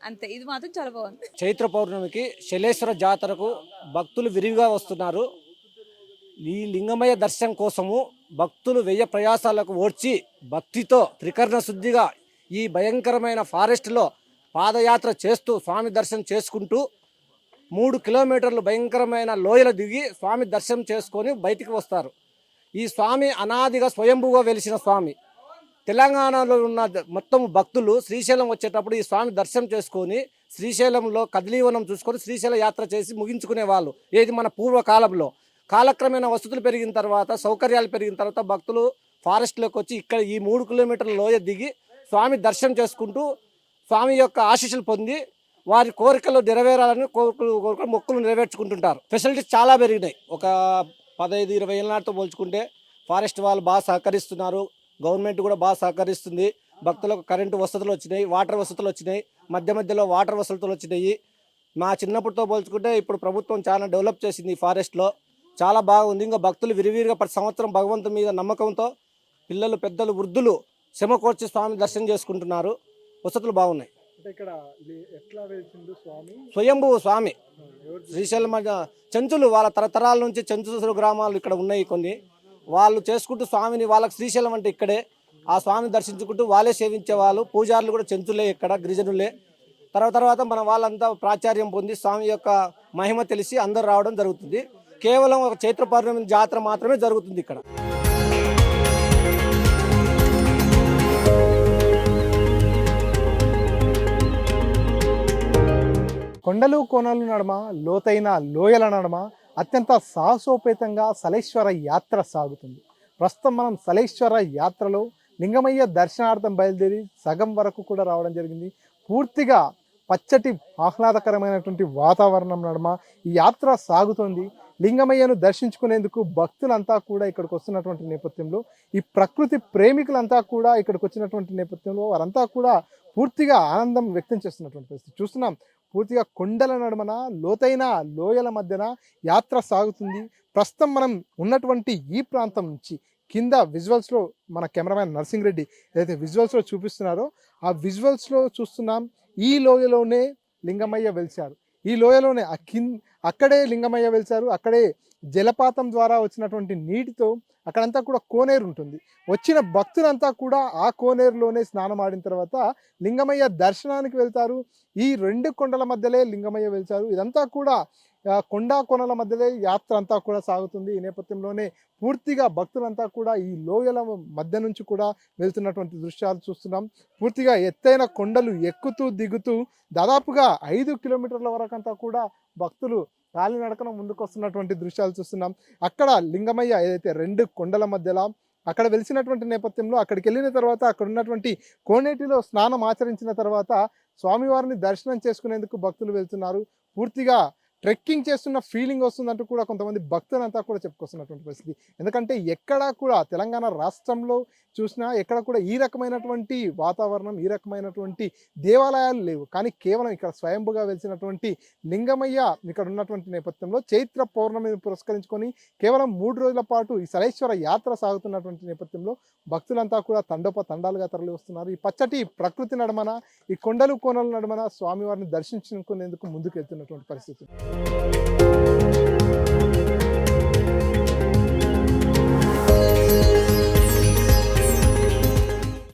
అంతే. ఇది మాత్రం చాలా బాగుంది. చైత్ర పౌర్ణమికి శలేశ్వర జాతరకు భక్తులు విరివిగా వస్తున్నారు. ఈ లింగమయ్య దర్శనం కోసము భక్తులు వ్యయ ప్రయాసాలకు ఓడ్చి భక్తితో త్రికరణ శుద్ధిగా ఈ భయంకరమైన ఫారెస్ట్లో పాదయాత్ర చేస్తూ స్వామి దర్శనం చేసుకుంటూ 3 కిలోమీటర్లు భయంకరమైన లోయలు దిగి స్వామి దర్శనం చేసుకొని బయటికి వస్తారు. ఈ స్వామి అనాదిగా స్వయంభూగా వెలిసిన స్వామి. తెలంగాణలో ఉన్న మొత్తం భక్తులు శ్రీశైలం వచ్చేటప్పుడు ఈ స్వామి దర్శనం చేసుకొని శ్రీశైలంలో కదిలీవనం చూసుకొని శ్రీశైల యాత్ర చేసి ముగించుకునే వాళ్ళు. ఏది మన పూర్వకాలంలో. కాలక్రమేణా వసతులు పెరిగిన తర్వాత, సౌకర్యాలు పెరిగిన తర్వాత భక్తులు ఫారెస్ట్లోకి వచ్చి ఇక్కడ ఈ 3 కిలోమీటర్ల లోయ దిగి స్వామి దర్శనం చేసుకుంటూ స్వామి యొక్క ఆశీస్సులు పొంది వారి కోరికలు నెరవేరాలని కోరుకుని మొక్కులు నెరవేర్చుకుంటుంటారు. ఫెసిలిటీస్ చాలా పెరిగినాయి. ఒక 15-20 ఏళ్ళ నాటితో పోల్చుకుంటే ఫారెస్ట్ వాళ్ళు బాగా సహకరిస్తున్నారు. గవర్నమెంట్ కూడా బాగా సహకరిస్తుంది. భక్తులకు కరెంటు వసతులు వచ్చినాయి, వాటర్ వసతులు వచ్చినాయి, మధ్యలో వాటర్ వసతులు వచ్చినాయి. మా చిన్నప్పటితో పోల్చుకుంటే ఇప్పుడు ప్రభుత్వం చాలా డెవలప్ చేసింది. ఈ ఫారెస్ట్లో చాలా బాగుంది. ఇంకా భక్తులు విరివిరిగా ప్రతి సంవత్సరం భగవంతుని మీద నమ్మకంతో పిల్లలు, పెద్దలు, వృద్ధులు శ్రమకోర్చి స్వామి దర్శనం చేసుకుంటున్నారు. వసతులు బాగున్నాయి. ఇక్కడ ఎట్లా వెలిసిండు స్వామి? స్వయంభూ స్వామి. శ్రీశైలం చెంచులు వాళ్ళ తరతరాల నుంచి చెంచుల గ్రామాలు ఇక్కడ ఉన్నాయి కొన్ని. వాళ్ళు చేసుకుంటూ స్వామిని, వాళ్ళకి శ్రీశైలం అంటే ఇక్కడే. ఆ స్వామిని దర్శించుకుంటూ వాళ్ళే సేవించే వాళ్ళు. పూజారులు కూడా చెంచులే, ఇక్కడ గిరిజనులే. తర్వాత మన వాళ్ళంతా ప్రాచుర్యం పొంది స్వామి యొక్క మహిమ తెలిసి అందరూ రావడం జరుగుతుంది. కేవలం ఒక చైత్ర పౌర్ణమి జాతర మాత్రమే జరుగుతుంది ఇక్కడ. కొండలు కోనల నడుమ, లోతైన లోయల నడుమ అత్యంత సాహసోపేతంగా సలేశ్వర యాత్ర సాగుతుంది. ప్రస్తుతం మనం సలేశ్వర యాత్రలో లింగమయ్య దర్శనార్థం బయలుదేరి సగం వరకు కూడా రావడం జరిగింది. పూర్తిగా పచ్చటి ఆహ్లాదకరమైనటువంటి వాతావరణం నడుమ ఈ యాత్ర సాగుతుంది. లింగమయ్యను దర్శించుకునేందుకు భక్తులంతా కూడా ఇక్కడికి వస్తున్నటువంటి నేపథ్యంలో, ఈ ప్రకృతి ప్రేమికులంతా కూడా ఇక్కడికి వచ్చినటువంటి నేపథ్యంలో వారంతా కూడా పూర్తిగా ఆనందం వ్యక్తం చేస్తున్నటువంటి పరిస్థితి చూస్తున్నాం. పూర్తిగా కొండల నడుమన, లోతైన లోయల మధ్యన యాత్ర సాగుతుంది. ప్రస్తుతం మనం ఉన్నటువంటి ఈ ప్రాంతం నుంచి కింద విజువల్స్లో మన కెమెరామ్యాన్ నర్సింగ్ రెడ్డి ఏదైతే విజువల్స్లో చూపిస్తున్నారో ఆ విజువల్స్లో చూస్తున్నాం. ఈ లోయలోనే లింగమయ్య వెలిశారు. ఈ లోయలోనే అక్కడే లింగమయ్య వెలిశారు. అక్కడే జలపాతం ద్వారా వచ్చినటువంటి నీటితో అక్కడంతా కూడా కోనేరు ఉంటుంది. వచ్చిన భక్తులంతా కూడా ఆ కోనేరులోనే స్నానం ఆడిన తర్వాత లింగమయ్య దర్శనానికి వెళ్తారు. ఈ 2 కొండల మధ్యలే లింగమయ్య వెళ్తారు. ఇదంతా కూడా కొండా కొనల మధ్యలో యాత్ర అంతా కూడా సాగుతుంది. ఈ నేపథ్యంలోనే పూర్తిగా భక్తులంతా కూడా ఈ లోయల మధ్య నుంచి కూడా వెళ్తున్నటువంటి దృశ్యాలు చూస్తున్నాం. పూర్తిగా ఎత్తైన కొండలు ఎక్కుతూ దిగుతూ దాదాపుగా 5 కిలోమీటర్ల వరకంతా కూడా భక్తులు కాలినడకన ముందుకు వస్తున్నటువంటి దృశ్యాలు చూస్తున్నాం. అక్కడ లింగమయ్య ఏదైతే 2 కొండల మధ్యలో అక్కడ వెలిసినటువంటి నేపథ్యంలో అక్కడికి వెళ్ళిన తర్వాత అక్కడ ఉన్నటువంటి కోనేటిలో స్నానం ఆచరించిన తర్వాత స్వామివారిని దర్శనం చేసుకునేందుకు భక్తులు వెళ్తున్నారు. పూర్తిగా ట్రెక్కింగ్ చేస్తున్న ఫీలింగ్ వస్తుందంటూ కూడా కొంతమంది భక్తులంతా కూడా చెప్పుకొస్తున్నటువంటి పరిస్థితి. ఎందుకంటే ఎక్కడా కూడా తెలంగాణ రాష్ట్రంలో చూసినా ఎక్కడ కూడా ఈ రకమైనటువంటి వాతావరణం, ఈ రకమైనటువంటి దేవాలయాలు లేవు. కానీ కేవలం ఇక్కడ స్వయంభుగా వెలిసినటువంటి లింగమయ్య ఇక్కడ ఉన్నటువంటి నేపథ్యంలో చైత్ర పౌర్ణమిని పురస్కరించుకొని కేవలం 3 రోజుల పాటు ఈ సలేశ్వర యాత్ర సాగుతున్నటువంటి నేపథ్యంలో భక్తులంతా కూడా తండోపతండాలుగా తరలి వస్తున్నారు. ఈ పచ్చటి ప్రకృతి నడుమన, ఈ కొండలు కోనల నడుమన స్వామివారిని దర్శించుకునేందుకు ముందుకు వెళ్తున్నటువంటి పరిస్థితి.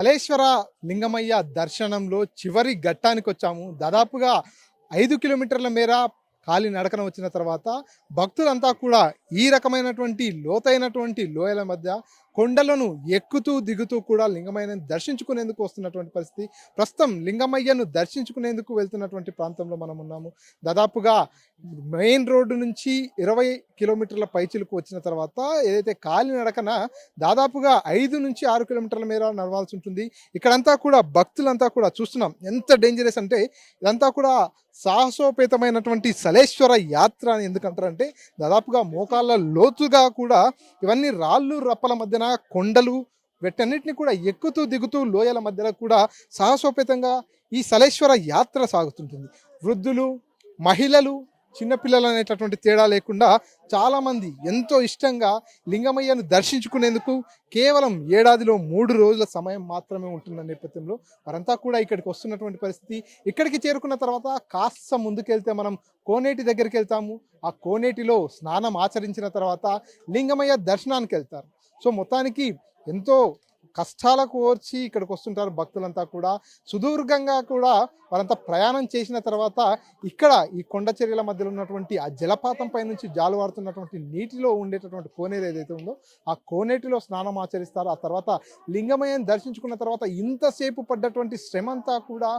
సలేశ్వర లింగమయ్య దర్శనంలో చివరి ఘట్టానికి వచ్చాము. దాదాపుగా 5 కిలోమీటర్ల మేర కాలి నడకన వచ్చిన తర్వాత భక్తులంతా కూడా ఈ రకమైనటువంటి లోతైనటువంటి లోయల మధ్య కొండలను ఎక్కుతూ దిగుతూ కూడా లింగమయ్యను దర్శించుకునేందుకు వస్తున్నటువంటి పరిస్థితి. ప్రస్తుతం లింగమయ్యను దర్శించుకునేందుకు వెళ్తున్నటువంటి ప్రాంతంలో మనం ఉన్నాము. దాదాపుగా మెయిన్ రోడ్డు నుంచి 20 కిలోమీటర్ల పైచిలకు వచ్చిన తర్వాత ఏదైతే కాలి నడకన దాదాపుగా 5 నుంచి 6 కిలోమీటర్ల మేర నడవాల్సి ఉంటుంది. ఇక్కడంతా కూడా భక్తులంతా కూడా చూస్తున్నాం ఎంత డేంజరస్ అంటే ఇదంతా కూడా సాహసోపేతమైనటువంటి సలేశ్వర యాత్ర అని ఎందుకంటారంటే దాదాపుగా మోకాళ్ళ లోతుగా కూడా ఇవన్నీ రాళ్ళు రప్పల మధ్యన కొండలు వీటన్నిటిని కూడా ఎక్కుతూ దిగుతూ లోయల మధ్యలో కూడా సాహసోపేతంగా ఈ సలేశ్వర యాత్ర సాగుతుంటుంది. వృద్ధులు, మహిళలు, చిన్నపిల్లలు అనేటటువంటి తేడా లేకుండా చాలామంది ఎంతో ఇష్టంగా లింగమయ్యను దర్శించుకునేందుకు కేవలం ఏడాదిలో 3 రోజుల సమయం మాత్రమే ఉంటున్న నేపథ్యంలో వారంతా కూడా ఇక్కడికి వస్తున్నటువంటి పరిస్థితి. ఇక్కడికి చేరుకున్న తర్వాత కాస్త ముందుకెళ్తే మనం కోనేటి దగ్గరికి వెళ్తాము. ఆ కోనేటిలో స్నానం ఆచరించిన తర్వాత లింగమయ్య దర్శనానికి వెళ్తారు. సో మొత్తానికి ఎంతో కష్టాలకు ఓర్చి ఇక్కడికి వస్తుంటారు భక్తులంతా కూడా. సుదీర్ఘంగా కూడా వారంతా ప్రయాణం చేసిన తర్వాత ఇక్కడ ఈ కొండ చర్యల మధ్యలో ఉన్నటువంటి ఆ జలపాతం పై నుంచి జాలువారుతున్నటువంటి నీటిలో ఉండేటటువంటి కోనేరు ఏదైతే ఉందో ఆ కోనేటిలో స్నానం ఆచరిస్తారు. ఆ తర్వాత లింగమయ్యని దర్శించుకున్న తర్వాత ఇంతసేపు పడ్డటువంటి శ్రమ అంతా కూడా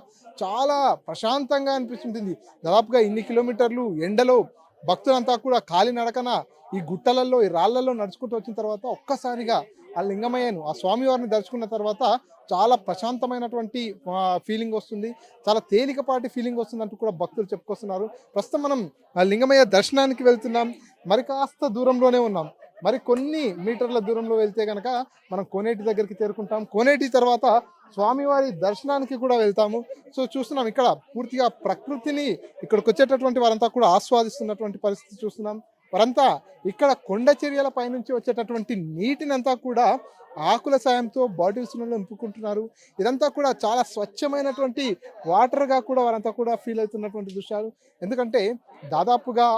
చాలా ప్రశాంతంగా అనిపిస్తుంటుంది. దాదాపుగా ఇన్ని కిలోమీటర్లు ఎండలో భక్తులంతా కూడా కాలినడకన ఈ గుట్టలలో ఈ రాళ్లలో నడుచుకుంటూ వచ్చిన తర్వాత ఒక్కసారిగా ఆ లింగమయ్యను ఆ స్వామివారిని దర్శించుకున్న తర్వాత చాలా ప్రశాంతమైనటువంటి ఫీలింగ్ వస్తుంది, చాలా తేలికపాటి ఫీలింగ్ వస్తుంది అంటూ కూడా భక్తులు చెప్పుకొస్తున్నారు. ప్రస్తుతం మనం ఆ లింగమయ్య దర్శనానికి వెళ్తున్నాం. మరి కాస్త దూరంలోనే ఉన్నాం. మరి కొన్ని మీటర్ల దూరంలో వెళ్తే కనుక మనం కోనేటి దగ్గరికి చేరుకుంటాం. కోనేటి తర్వాత స్వామివారి దర్శనానికి కూడా వెళ్తాము. సో చూస్తున్నాం ఇక్కడ పూర్తిగా ప్రకృతిని ఇక్కడికి వచ్చేటటువంటి వారంతా కూడా ఆస్వాదిస్తున్నటువంటి పరిస్థితి చూస్తున్నాం. వారంతా ఇక్కడ కొండ చర్యల పైనుంచి వచ్చేటటువంటి నీటిని అంతా కూడా ఆకుల సాయంతో బాటిల్స్లో నింపుకుంటున్నారు. ఇదంతా కూడా చాలా స్వచ్ఛమైనటువంటి వాటర్గా కూడా వారంతా కూడా ఫీల్ అవుతున్నటువంటి దృశ్యాలు. ఎందుకంటే దాదాపుగా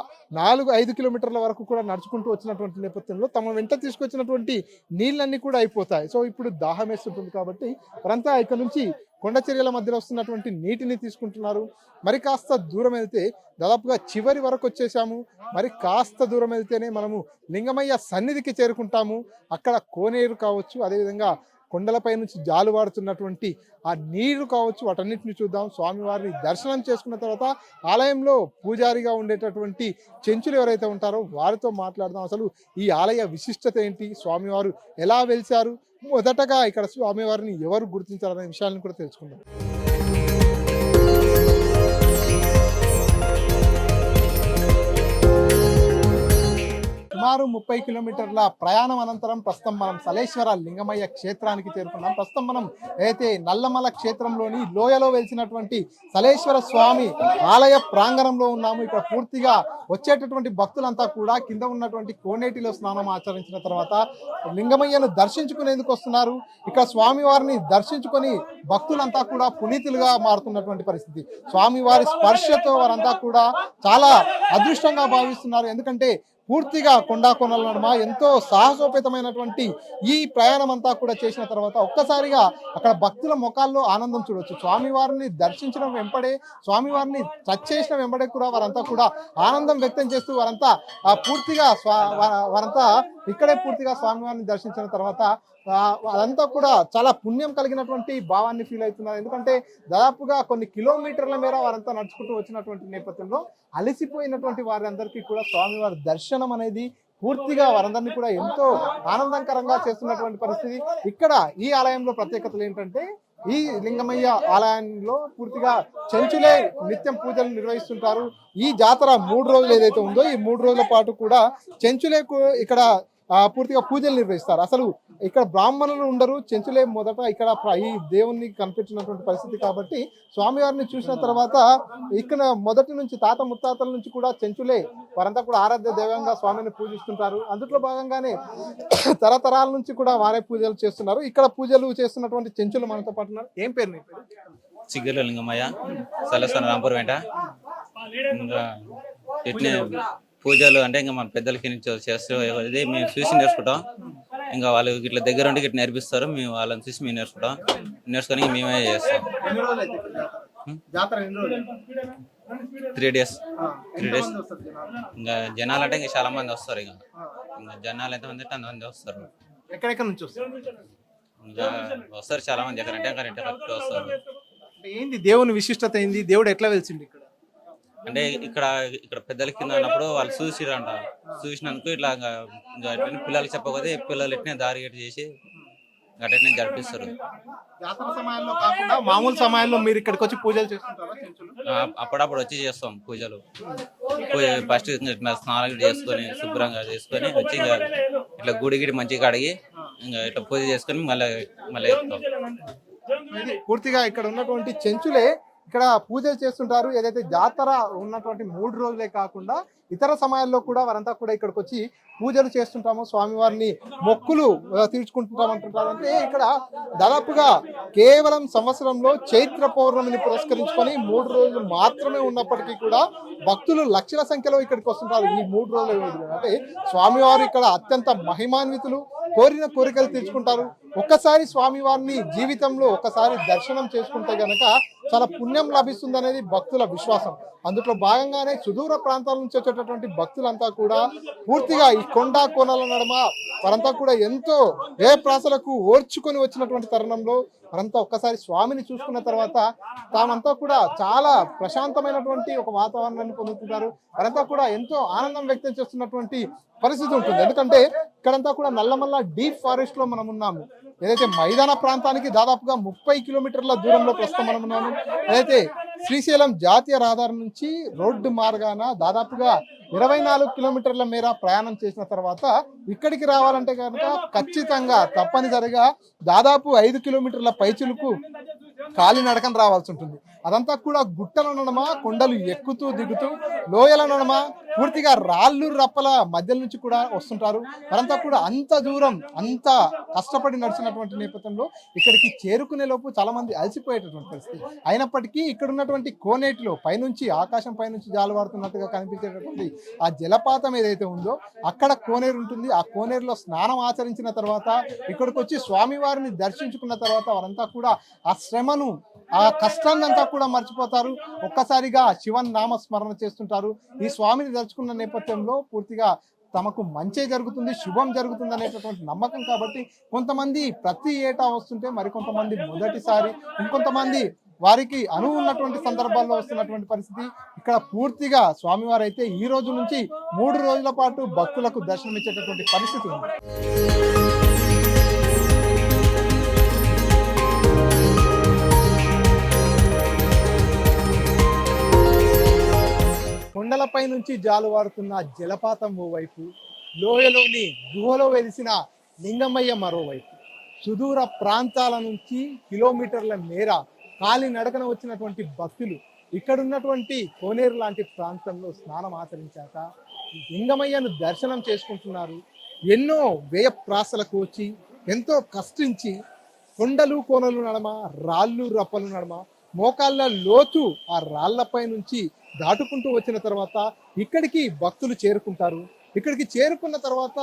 4-5 కిలోమీటర్ల వరకు కూడా నడుచుకుంటూ వచ్చినటువంటి నేపథ్యంలో తమ వెంట తీసుకొచ్చినటువంటి నీళ్ళన్నీ కూడా అయిపోతాయి. సో ఇప్పుడు దాహం వేస్తుంటుంది కాబట్టి వారంతా ఇక్కడ నుంచి కొండ చర్యల మధ్యలో వస్తున్నటువంటి నీటిని తీసుకుంటున్నారు. మరి కాస్త దూరం వెళ్తే దాదాపుగా చివరి వరకు వచ్చేసాము. మరి కాస్త దూరం వెళ్తేనే మనము లింగమయ్య సన్నిధికి చేరుకుంటాము. అక్కడ కోనేరు కావచ్చు, అదేవిధంగా కొండలపై నుంచి జాలువాడుతున్నటువంటి ఆ నీరు కావచ్చు, వాటన్నిటిని చూద్దాం. స్వామివారిని దర్శనం చేసుకున్న తర్వాత ఆలయంలో పూజారిగా ఉండేటటువంటి చెంచులు ఎవరైతే ఉంటారో వారితో మాట్లాడదాం. అసలు ఈ ఆలయ విశిష్టత ఏంటి, స్వామివారు ఎలా వెలిశారు, మొదటగా ఇక్కడ స్వామివారిని ఎవరు గుర్తించారనే విషయాలను కూడా తెలుసుకుందాం. సుమారు 30 కిలోమీటర్ల ప్రయాణం అనంతరం ప్రస్తుతం మనం సలేశ్వర లింగమయ్య క్షేత్రానికి చేరుకున్నాం. ప్రస్తుతం మనం అయితే నల్లమల క్షేత్రంలోని లోయలో వెలిసినటువంటి సలేశ్వర స్వామి ఆలయ ప్రాంగణంలో ఉన్నాము. ఇక్కడ పూర్తిగా వచ్చేటటువంటి భక్తులంతా కూడా కింద ఉన్నటువంటి కోనేటిలో స్నానం ఆచరించిన తర్వాత లింగమయ్యను దర్శించుకునేందుకు వస్తున్నారు. ఇక్కడ స్వామివారిని దర్శించుకొని భక్తులంతా కూడా పునీతులుగా మారుతున్నటువంటి పరిస్థితి. స్వామివారి స్పర్శతో వారంతా కూడా చాలా అదృష్టంగా భావిస్తున్నారు. ఎందుకంటే పూర్తిగా కొండా కొనల నడుమ ఎంతో సాహసోపేతమైనటువంటి ఈ ప్రయాణం అంతా కూడా చేసిన తర్వాత ఒక్కసారిగా అక్కడ భక్తుల ముఖాల్లో ఆనందం చూడొచ్చు. స్వామివారిని దర్శించడం వెంబడే, స్వామివారిని టచ్ చేసిన వెంబడే కూడా వారంతా కూడా ఆనందం వ్యక్తం చేస్తూ వారంతా పూర్తిగా వారంతా ఇక్కడే పూర్తిగా స్వామివారిని దర్శించిన తర్వాత అదంతా కూడా చాలా పుణ్యం కలిగినటువంటి భావాన్ని ఫీల్ అవుతున్నారు. ఎందుకంటే దాదాపుగా కొన్ని కిలోమీటర్ల మేర వారంతా నడుచుకుంటూ వచ్చినటువంటి నేపథ్యంలో అలసిపోయినటువంటి వారందరికీ కూడా స్వామివారి దర్శనం అనేది పూర్తిగా వారందరినీ కూడా ఎంతో ఆనందకరంగా చేస్తున్నటువంటి పరిస్థితి. ఇక్కడ ఈ ఆలయంలో ప్రత్యేకతలు ఏంటంటే ఈ లింగమయ్య ఆలయంలో పూర్తిగా చెంచులే నిత్యం పూజలు నిర్వహిస్తుంటారు. ఈ జాతర 3 రోజులు ఏదైతే ఉందో ఈ 3 రోజుల పాటు కూడా చెంచులే ఇక్కడ పూర్తిగా పూజలు నిర్వహిస్తారు. అసలు ఇక్కడ బ్రాహ్మణులు ఉండరు, చెంచులే మొదట ఇక్కడ ఈ దేవుణ్ణి కనిపించినటువంటి పరిస్థితి కాబట్టి స్వామివారిని చూసిన తర్వాత ఇక్కడ మొదటి నుంచి తాత ముత్తాతల నుంచి కూడా చెంచులే వారంతా కూడా ఆరాధ్య దైవంగా స్వామిని పూజిస్తుంటారు. అందులో భాగంగానే తరతరాల నుంచి కూడా వారే పూజలు చేస్తున్నారు. ఇక్కడ పూజలు చేస్తున్నటువంటి చెంచులు మనతో పాటు ఉన్నారు. ఏం పేరు నీ పేరు? చిగ్గల లింగమయ్య, సలసన రాంపూర్ వెంట. ఇంకా ఎట్నే పూజలు అంటే ఇంకా మన పెద్దలకి చేస్తూ ఇది మేము చూసి నేర్చుకుంటాం. ఇంకా వాళ్ళు ఇట్లా దగ్గర ఉండి ఇట్లా నేర్పిస్తారు, మేము వాళ్ళని చూసి మేము నేర్చుకొని మేమే చేస్తాం. 3 days ఇంకా జనాలు అంటే ఇంకా చాలా మంది వస్తారు. ఇంకా జనాలు ఎంతమంది అంటే అంతమంది వస్తారు. ఎక్కడెక్కడ నుంచి వస్తారు? ఇంకా వస్తారు చాలా మంది, ఎక్కడంటే వస్తారు. ఏంది దేవుని విశిష్టత ఏంది, దేవుడు ఎట్లా వెలిసింది ఇక్కడ? అంటే ఇక్కడ పెద్దల కింద ఉన్నప్పుడు వాళ్ళు చూసిరంట, చూసినందుకు ఇట్లా పిల్లలు చెప్పకపోతే పిల్లలు ఇట్నే దారి గట్టి చేసి గట్టినే జరిపిస్తారు. జాతర సమయాల్లో కాకుండా మామూలు సమయాల్లో మీరు ఇక్కడికి వచ్చి పూజలు చేస్తుంటారా? అప్పుడప్పుడు వచ్చి చేస్తాం పూజలు. ఫస్ట్ ఇట్లా స్నానం చేసుకొని శుభ్రంగా చేసుకొని వచ్చి ఇంకా ఇట్లా గుడి గిడి మంచిగా కడిగి ఇంకా ఇట్లా పూజ చేసుకొని మళ్ళీ వెళ్తాం. పూర్తిగా ఇక్కడ ఉన్నటువంటి చెంచులే ఇక్కడ పూజలు చేస్తుంటారు. ఏదైతే జాతర ఉన్నటువంటి 3 రోజులే కాకుండా ఇతర సమయాల్లో కూడా వారంతా కూడా ఇక్కడికి వచ్చి పూజలు చేస్తుంటాము, స్వామివారిని మొక్కులు తీర్చుకుంటుంటామంటుంటారు. అంటే ఇక్కడ దాదాపుగా కేవలం సంవత్సరంలో చైత్ర పౌర్ణమిని పురస్కరించుకొని 3 రోజులు మాత్రమే ఉన్నప్పటికీ కూడా భక్తులు లక్షల సంఖ్యలో ఇక్కడికి వస్తుంటారు. ఈ 3 రోజులు అంటే స్వామివారు ఇక్కడ అత్యంత మహిమాన్వితులు, కోరిన కోరికలు తీర్చుకుంటారు. ఒక్కసారి స్వామివారిని జీవితంలో ఒకసారి దర్శనం చేసుకుంటే గనక చాలా పుణ్యం లభిస్తుంది అనేది భక్తుల విశ్వాసం. అందులో భాగంగానే సుదూర ప్రాంతాల నుంచి వచ్చేటటువంటి భక్తులంతా కూడా పూర్తిగా ఈ కొండ కోనల నడుమ వారంతా కూడా ఎంతో వ్యయప్రాసలకు ఓర్చుకొని వచ్చినటువంటి తరుణంలో వారంతా ఒక్కసారి స్వామిని చూసుకున్న తర్వాత తామంతా కూడా చాలా ప్రశాంతమైనటువంటి ఒక వాతావరణాన్ని పొందుతుంటారు. వారంతా కూడా ఎంతో ఆనందం వ్యక్తం చేస్తున్నటువంటి పరిస్థితి ఉంటుంది. ఎందుకంటే ఇక్కడంతా కూడా నల్లమల్ల డీప్ ఫారెస్ట్ లో మనం ఉన్నాము. ఏదైతే మైదాన ప్రాంతానికి దాదాపుగా 30 కిలోమీటర్ల దూరంలో ప్రస్తుతం మనం ఉన్నాము. ఏదైతే శ్రీశైలం జాతీయ రహదారి నుంచి రోడ్డు మార్గాన దాదాపుగా 24 కిలోమీటర్ల మేర ప్రయాణం చేసిన తర్వాత ఇక్కడికి రావాలంటే కనుక ఖచ్చితంగా తప్పనిసరిగా దాదాపు 5 కిలోమీటర్ల పైచులకు కాలినడకన రావాల్సి ఉంటుంది. అదంతా కూడా గుట్టల నడమ, కొండలు ఎక్కుతూ దిగుతూ, లోయల నడమ, పూర్తిగా రాళ్ళు రప్పల మధ్య నుంచి కూడా వస్తుంటారు. వారంతా కూడా అంత దూరం అంత కష్టపడి నడిచినటువంటి నేపథ్యంలో ఇక్కడికి చేరుకునే లోపు చాలా మంది అలసిపోయేటటువంటి పరిస్థితి. అయినప్పటికీ ఇక్కడ ఉన్నటువంటి కోనేటిలో పైనుంచి ఆకాశం పైనుంచి జాలువారుతున్నట్టుగా కనిపించేటటువంటి ఆ జలపాతం ఏదైతే ఉందో అక్కడ కోనేరు ఉంటుంది. ఆ కోనేరులో స్నానం ఆచరించిన తర్వాత ఇక్కడికి వచ్చి స్వామివారిని దర్శించుకున్న తర్వాత వారంతా కూడా ఆ శ్రమను, ఆ కష్టాన్ని అంతా కూడా మర్చిపోతారు. ఒక్కసారిగా శివన్ నామస్మరణ చేస్తుంటారు. ఈ స్వామిని దర్శించుకున్న నేపథ్యంలో పూర్తిగా తమకు మంచి జరుగుతుంది, శుభం జరుగుతుంది అనేటటువంటి నమ్మకం. కాబట్టి కొంతమంది ప్రతి ఏటా వస్తుంటే మరికొంతమంది మొదటిసారి, ఇంకొంతమంది వారికి అనువు ఉన్నటువంటి సందర్భాల్లో వస్తున్నటువంటి పరిస్థితి. ఇక్కడ పూర్తిగా స్వామివారు అయితే ఈ రోజు నుంచి 3 రోజుల పాటు భక్తులకు దర్శనం ఇచ్చేటటువంటి పరిస్థితి ఉంది. కొండలపై నుంచి జాలువారుతున్న జలపాతం ఓవైపు, లోయలోని గుహలో వెలిసిన లింగమయ్య మరోవైపు, సుదూర ప్రాంతాల నుంచి కిలోమీటర్ల మేర కాలి నడకన వచ్చినటువంటి భక్తులు ఇక్కడ ఉన్నటువంటి కోనేరు లాంటి ప్రాంతంలో స్నానం ఆచరించాక లింగమయ్యను దర్శనం చేసుకుంటున్నారు. ఎన్నో వ్యయ ప్రాసలకు వచ్చి ఎంతో కష్టించి కొండలు కోనలు నడమ, రాళ్ళు రప్పలు నడమ, మోకాళ్ళ లోతు ఆ రాళ్లపై నుంచి దాటుకుంటూ వచ్చిన తర్వాత ఇక్కడికి భక్తులు చేరుకుంటారు. ఇక్కడికి చేరుకున్న తర్వాత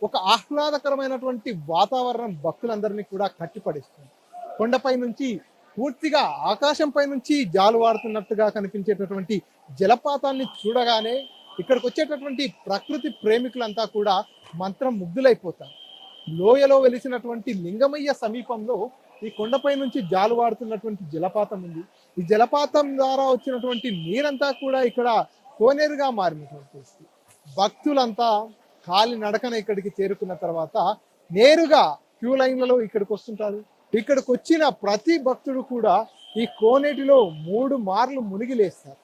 ఒక ఆహ్లాదకరమైనటువంటి వాతావరణం భక్తులందరినీ కూడా కట్టిపడేస్తుంది. కొండపై నుంచి పూర్తిగా ఆకాశంపై నుంచి జాలువారుతున్నట్టుగా కనిపించేటటువంటి జలపాతాన్ని చూడగానే ఇక్కడికి వచ్చేటటువంటి ప్రకృతి ప్రేమికులంతా కూడా మంత్రం ముగ్ధులైపోతారు. లోయలో వెలిసినటువంటి లింగమయ్య సమీపంలో ఈ కొండపై నుంచి జాలువారుతున్నటువంటి జలపాతం ఉంది. ఈ జలపాతం ద్వారా వచ్చినటువంటి నీరంతా కూడా ఇక్కడ కోనేరుగా మారినటువంటి పరిస్థితి. భక్తులంతా కాలి నడకన ఇక్కడికి చేరుకున్న తర్వాత నేరుగా క్యూ లైన్లలో ఇక్కడికి వస్తుంటారు. ఇక్కడికి వచ్చిన ప్రతి భక్తుడు కూడా ఈ కోనేటిలో 3 మార్లు మునిగిలేస్తారు.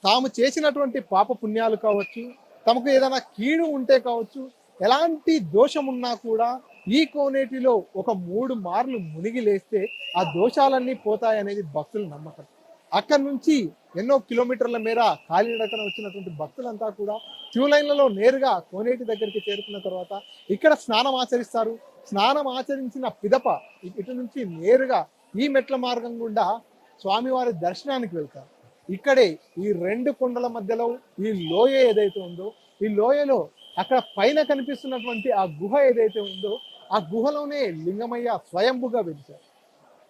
తాము చేసినటువంటి పాప పుణ్యాలు కావచ్చు, తమకు ఏదైనా కీడు ఉంటే కావచ్చు, ఎలాంటి దోషం ఉన్నా కూడా ఈ కోనేటిలో ఒక 3 మార్లు మునిగి లేస్తే ఆ దోషాలన్నీ పోతాయనేది భక్తుల నమ్మకం. అక్కడి నుంచి ఎన్నో కిలోమీటర్ల మేర కాలినడకన వచ్చినటువంటి భక్తులంతా కూడా క్యూ లైన్లలో నేరుగా కోనేటి దగ్గరికి చేరుకున్న తర్వాత ఇక్కడ స్నానం ఆచరిస్తారు. స్నానం ఆచరించిన పిదప ఇటు నుంచి నేరుగా ఈ మెట్ల మార్గం గుండా స్వామివారి దర్శనానికి వెళ్తారు. ఇక్కడే ఈ 2 కొండల మధ్యలో ఈ లోయ ఏదైతే ఉందో, ఈ లోయలో అక్కడ పైన కనిపిస్తున్నటువంటి ఆ గుహ ఏదైతే ఉందో ఆ గుహలోనే లింగమయ్య స్వయంభుగా వెలిశారు.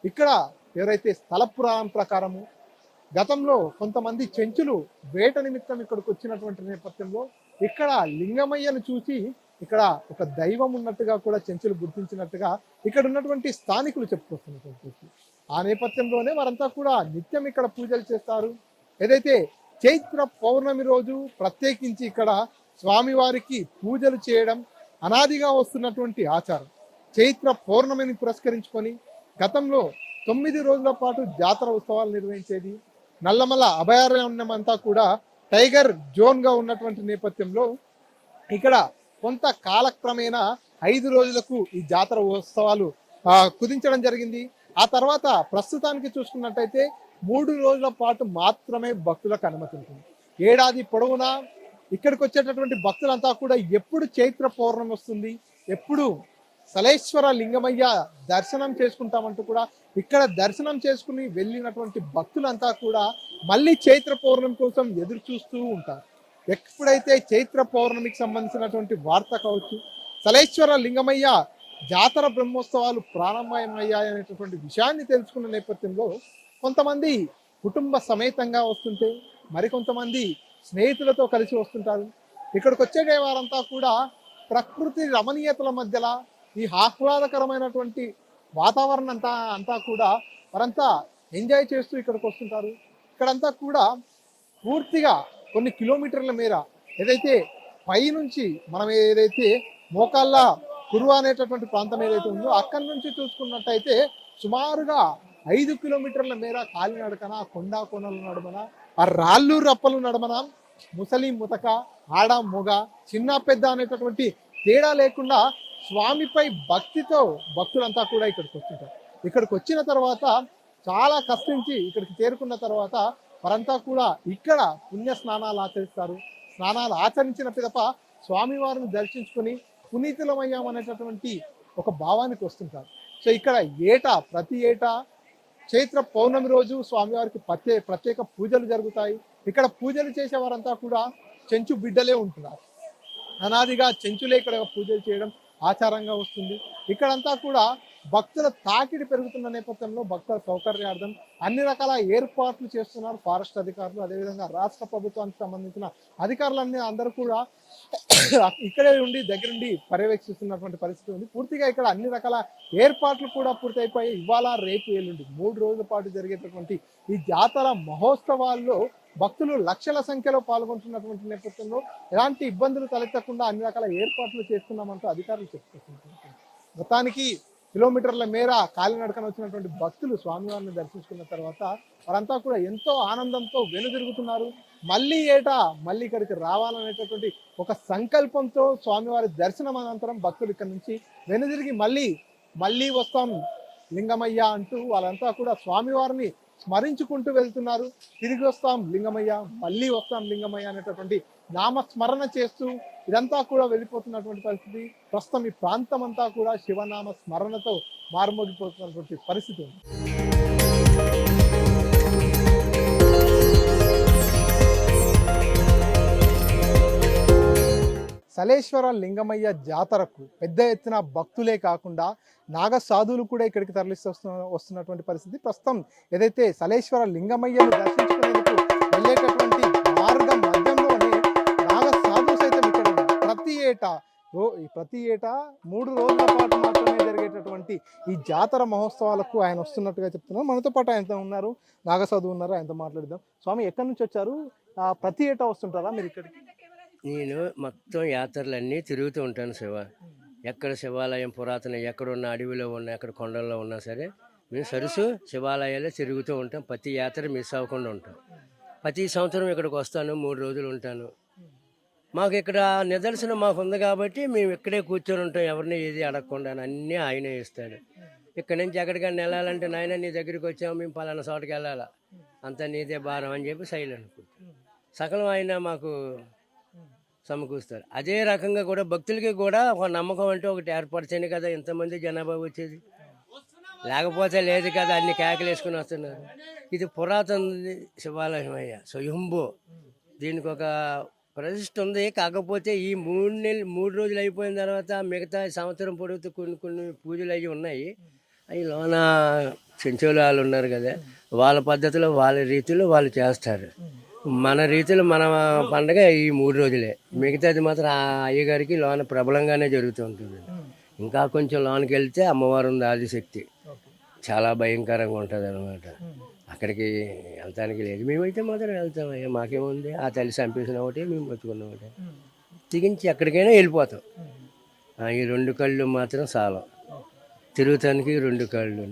ఇక్కడ ఎవరైతే స్థల పురాణం ప్రకారము గతంలో కొంతమంది చెంచులు వేట నిమిత్తం ఇక్కడికి వచ్చినటువంటి నేపథ్యంలో ఇక్కడ లింగమయ్యను చూసి ఇక్కడ ఒక దైవం ఉన్నట్టుగా కూడా చెంచులు గుర్తించినట్టుగా ఇక్కడ ఉన్నటువంటి స్థానికులు చెప్పుకొస్తున్నటువంటి ఆ నేపథ్యంలోనే వారంతా కూడా నిత్యం ఇక్కడ పూజలు చేస్తారు. ఏదైతే చైత్ర పౌర్ణమి రోజు ప్రత్యేకించి ఇక్కడ స్వామివారికి పూజలు చేయడం అనాదిగా వస్తున్నటువంటి ఆచారం. చైత్ర పౌర్ణమిని పురస్కరించుకొని గతంలో 9 రోజుల పాటు జాతర ఉత్సవాలు నిర్వహించేది. నల్లమల్ల అభయారణ్యం అంతా కూడా టైగర్ జోన్గా ఉన్నటువంటి నేపథ్యంలో ఇక్కడ కొంత కాలక్రమేణా 5 రోజులకు ఈ జాతర ఉత్సవాలు కుదించడం జరిగింది. ఆ తర్వాత ప్రస్తుతానికి చూసుకున్నట్టయితే 3 రోజుల పాటు మాత్రమే భక్తులకు అనుమతి ఉంటుంది. ఏడాది పొడవునా ఇక్కడికి వచ్చేటటువంటి భక్తులంతా కూడా ఎప్పుడు చైత్ర పౌర్ణమి వస్తుంది, ఎప్పుడు సలేశ్వర లింగమయ్య దర్శనం చేసుకుంటామంటూ కూడా ఇక్కడ దర్శనం చేసుకుని వెళ్ళినటువంటి భక్తులంతా కూడా మళ్ళీ చైత్ర పౌర్ణమి కోసం ఎదురు చూస్తూ ఉంటారు. ఎప్పుడైతే చైత్ర పౌర్ణమికి సంబంధించినటువంటి వార్త కావచ్చు, సలేశ్వర లింగమయ్య జాతర బ్రహ్మోత్సవాలు ప్రారంభమయ్యాయనేటటువంటి విషయాన్ని తెలుసుకున్న నేపథ్యంలో కొంతమంది కుటుంబ సమేతంగా వస్తుంటే మరికొంతమంది స్నేహితులతో కలిసి వస్తుంటారు. ఇక్కడికి వచ్చే వారంతా కూడా ప్రకృతి రమణీయతల మధ్యలో ఈ ఆహ్లాదకరమైనటువంటి వాతావరణం అంతా కూడా వారంతా ఎంజాయ్ చేస్తూ ఇక్కడికి వస్తుంటారు. ఇక్కడంతా కూడా పూర్తిగా కొన్ని కిలోమీటర్ల మేర ఏదైతే పైనుంచి మనం ఏదైతే మోకాళ్ళ కురువ అనేటటువంటి ప్రాంతం ఏదైతే ఉందో అక్కడి నుంచి చూసుకున్నట్టయితే సుమారుగా 5 కిలోమీటర్ల మేర కాలినడకన కొండా కోనల నడుమన ఆ రాళ్ళు రప్పలు నడుమన ముసలి ముతక ఆడ మొగ చిన్న పెద్ద అనేటటువంటి తేడా లేకుండా స్వామిపై భక్తితో భక్తులంతా కూడా ఇక్కడికి వస్తుంటారు. ఇక్కడికి వచ్చిన తర్వాత చాలా కష్టించి ఇక్కడికి చేరుకున్న తర్వాత వారంతా కూడా ఇక్కడ పుణ్య స్నానాలు ఆచరిస్తారు. స్నానాలు ఆచరించిన పిదప స్వామివారిని దర్శించుకొని పునీతులమయ్యామనేటటువంటి ఒక భావానికి వస్తుంటారు. సో ఇక్కడ ప్రతి ఏటా చైత్ర పౌర్ణమి రోజు స్వామివారికి ప్రత్యేక పూజలు జరుగుతాయి. ఇక్కడ పూజలు చేసే వారంతా కూడా చెంచు బిడ్డలే ఉంటున్నారు. అనాదిగా చెంచులే ఇక్కడ పూజలు చేయడం ఆచారంగా వస్తుంది. ఇక్కడంతా కూడా భక్తుల తాకిడి పెరుగుతున్న నేపథ్యంలో భక్తుల సౌకర్యార్థం అన్ని రకాల ఏర్పాట్లు చేస్తున్నారు ఫారెస్ట్ అధికారులు, అదేవిధంగా రాష్ట్ర ప్రభుత్వానికి సంబంధించిన అధికారులన్నీ అందరూ కూడా ఇక్కడే ఉండి దగ్గరుండి పర్యవేక్షిస్తున్నటువంటి పరిస్థితి ఉంది. పూర్తిగా ఇక్కడ అన్ని రకాల ఏర్పాట్లు కూడా పూర్తయిపోయి ఇవాళ రేపు ఎల్లుండి 3 రోజుల పాటు జరిగేటటువంటి ఈ జాతర మహోత్సవాల్లో భక్తులు లక్షల సంఖ్యలో పాల్గొంటున్నటువంటి నేపథ్యంలో ఎలాంటి ఇబ్బందులు తలెత్తకుండా అన్ని రకాల ఏర్పాట్లు చేస్తున్నామంటూ అధికారులు చెప్పుకుంటున్నారు. మొత్తానికి కిలోమీటర్ల మేర కాలినడకన వచ్చినటువంటి భక్తులు స్వామివారిని దర్శించుకున్న తర్వాత వారంతా కూడా ఎంతో ఆనందంతో వెనుదిరుగుతున్నారు. మళ్ళీ ఇక్కడికి రావాలనేటటువంటి ఒక సంకల్పంతో స్వామివారి దర్శనం అనంతరం భక్తులు ఇక్కడ నుంచి వెనుదిరిగి మళ్ళీ వస్తాం లింగమయ్య అంటూ వాళ్ళంతా కూడా స్వామివారిని స్మరించుకుంటూ వెళ్తున్నారు. తిరిగి వస్తాం లింగమయ్య, మళ్ళీ వస్తాం లింగమయ్య అనేటటువంటి నామస్మరణ చేస్తూ ఇదంతా కూడా వెళ్ళిపోతున్నటువంటి పరిస్థితి. ప్రస్తుతం ఈ ప్రాంతం అంతా కూడా శివనామ స్మరణతో మారుమోగిపోతున్నటువంటి పరిస్థితి ఉంది. సలేశ్వర లింగమయ్య జాతరకు పెద్ద ఎత్తున భక్తులే కాకుండా నాగ సాధువులు కూడా ఇక్కడికి తరలిస్తూ వస్తున్నటువంటి పరిస్థితి. ప్రస్తుతం ఏదైతే సలేశ్వర లింగమయ్యను దర్శించుకునేందుకు వెళ్ళేటటువంటి మార్గం మధ్యంలోనే నాగ సాధువు సైతం ఇక్కడ ప్రతి ఏటా 3 రోజుల పాటు మాత్రమే జరిగేటటువంటి ఈ జాతర మహోత్సవాలకు ఆయన వస్తున్నట్టుగా చెప్తున్నారు. మనతో పాటు ఆయనతో ఉన్నారు, నాగ సాధువు ఉన్నారు, ఆయనతో మాట్లాడదాం. స్వామి ఎక్కడి నుంచి వచ్చారు? ప్రతి ఏటా వస్తుంటారా మీరు ఇక్కడికి? నేను మొత్తం యాత్రలన్నీ తిరుగుతూ ఉంటాను ఎక్కడ శివాలయం పురాతన ఎక్కడున్న అడవిలో ఉన్నా ఎక్కడ కొండల్లో ఉన్నా సరే మేము సరుసు శివాలయాలే తిరుగుతూ ఉంటాం. ప్రతి యాత్ర మిస్ అవ్వకుండా ఉంటాం. ప్రతి సంవత్సరం ఇక్కడికి వస్తాను, 3 రోజులు ఉంటాను. మాకు ఇక్కడ నిదర్శనం మాకు ఉంది కాబట్టి మేము ఇక్కడే కూర్చొని ఉంటాం. ఎవరిని ఏది అడగకుండా అన్నీ ఆయనే ఇస్తాడు. ఇక్కడ నుంచి ఎక్కడికైనా వెళ్ళాలంటే నాయన నీ దగ్గరికి వచ్చాము, మేము పలానా చోటుకి వెళ్ళాలా, అంతా నీదే భారం అని చెప్పి సైలెంట్ కూర్చొని సకలం ఆయన మాకు సమకూరుస్తారు. అదే రకంగా కూడా భక్తులకి కూడా ఒక నమ్మకం అంటే ఒకటి ఏర్పరిచని కదా ఇంతమంది జనాభా వచ్చేది, లేకపోతే లేదు కదా అన్ని కేకలు వేసుకుని వస్తున్నారు. ఇది పురాతన శివాలయం అయ్యా, స్వయంభూ. దీనికి ఒక ప్రతిష్ఠ ఉంది. కాకపోతే ఈ 3 రోజులు అయిపోయిన తర్వాత మిగతా సంవత్సరం పొడుగుతూ కొన్ని పూజలు అవి ఉన్నాయి. అవి లోన చెంచోలు వాళ్ళు ఉన్నారు కదా, వాళ్ళ పద్ధతిలో వాళ్ళ రీతిలో వాళ్ళు చేస్తారు. మన రీతిలో మన పండగ ఈ 3 రోజులే. మిగతాది మాత్రం ఆ అయ్యగారికి లోన ప్రబలంగానే జరుగుతూ ఉంటుంది. ఇంకా కొంచెం లోనికి వెళ్తే అమ్మవారు ఉంది, ఆదిశక్తి, చాలా భయంకరంగా ఉంటుంది అనమాట. అక్కడికి వెళ్తానికి లేదు. మేమైతే మాత్రం వెళ్తాం. మాకేముంది, ఆ తల్లి చంపేసిన ఒకటి, మేము బతుకున్న ఒకటి, తెగించి ఎక్కడికైనా వెళ్ళిపోతాం. ఈ 2 కళ్ళు మాత్రం చాలా తిరుగుతానికి 2 కళ్ళు.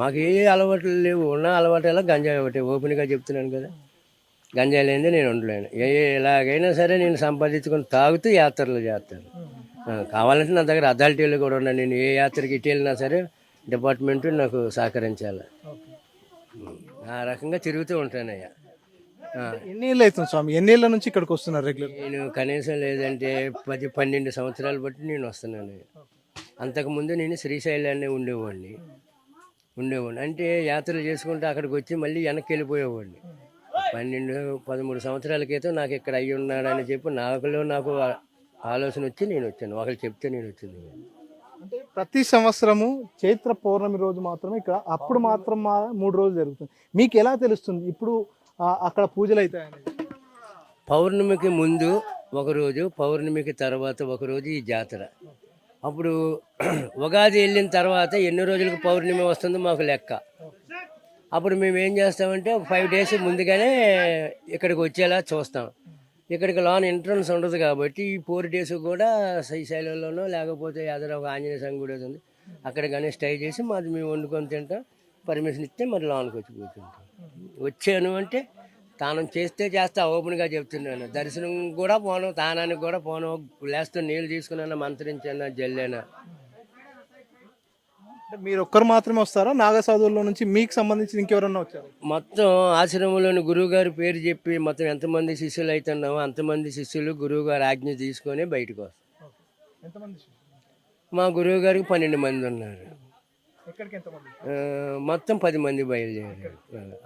మాకు ఏ అలవాట్లు లేవు. ఉన్న అలవాటు ఎలా గంజాయి ఒకటి. ఓపెన్గా చెప్తున్నాను కదా, గంజాయి లేనిదే నేను ఉండలేను. ఎలాగైనా సరే నేను సంపాదించుకొని తాగుతూ యాత్రలు చేస్తాను. కావాలంటే నా దగ్గర అథారిటీలు కూడా ఉన్నాయి. నేను ఏ యాత్రకి ఇటు వెళ్ళినా సరే డిపార్ట్మెంట్ నాకు సహకరించాలి. ఆ రకంగా తిరుగుతూ ఉంటానయ్యా. ఎన్ని ఏళ్ళు అవుతుంది స్వామి? ఎన్ని ఏళ్ళ నుంచి ఇక్కడికి వస్తున్నారు రెగ్యులర్? నేను కనీసం లేదంటే 10-12 సంవత్సరాలు బట్టి నేను వస్తున్నాను. అంతకుముందు నేను శ్రీశైలాన్ని ఉండేవాడిని. అంటే యాత్రలు చేసుకుంటే అక్కడికి వచ్చి మళ్ళీ వెనక్కి వెళ్ళిపోయేవాడిని. 12-13 సంవత్సరాల క్రితం నాకు ఇక్కడ అయ్యి ఉన్నాడని చెప్పి నాకు ఆలోచన వచ్చి నేను వచ్చాను. ఒకరు చెప్తే నేను వచ్చింది. అంటే ప్రతి సంవత్సరము చైత్ర పౌర్ణమి రోజు మాత్రమే ఇక్కడ అప్పుడు మాత్రం 3 రోజులు జరుగుతుంది. మీకు ఎలా తెలుస్తుంది ఇప్పుడు అక్కడ పూజలు అవుతాయని? పౌర్ణమికి ముందు ఒకరోజు, పౌర్ణమికి తర్వాత ఒకరోజు ఈ జాతర. అప్పుడు ఉగాది వెళ్ళిన తర్వాత ఎన్ని రోజులకు పౌర్ణమి వస్తుందో మాకు లెక్క. అప్పుడు మేము ఏం చేస్తామంటే ఒక 5 days ముందుగానే ఇక్కడికి వచ్చేలా చూస్తాం. ఇక్కడికి లోన్ ఎంట్రన్స్ ఉండదు కాబట్టి ఈ 4 days కూడా శ్రీశైలంలోనో లేకపోతే ఏదైనా ఒక ఆంజనేయ స్వామి గుడి ఉంది అక్కడ కానీ స్టే చేసి మాది మేము వండుకొని తింటాం. పర్మిషన్ ఇస్తే మరి లోన్కి వచ్చి కూర్చుంటాం. వచ్చాను అంటే తానం చేస్తా ఓపెన్గా చెప్తున్నాను. దర్శనం కూడా పోను, తానానికి కూడా పోను, లేస్తూ నీళ్ళు తీసుకున్నా, మంత్రించానా, జల్లేనా. అంటే మీరు ఒక్కరు మాత్రమే వస్తారా? నాగసాధువుల్లో నుంచి మీకు సంబంధించి ఇంకెవరన్నా వచ్చారు? మొత్తం ఆశ్రమంలోని గురువు గారి పేరు చెప్పి మొత్తం ఎంతమంది శిష్యులు అవుతున్నామో అంతమంది శిష్యులు గురువు గారి ఆజ్ఞ తీసుకొని బయటకు వస్తారు. ఎంతమంది? మా గురువు గారికి 12 మంది ఉన్నారు. ఎక్కడికి ఎంతమంది? మొత్తం 10 మంది బయలుదేరారు.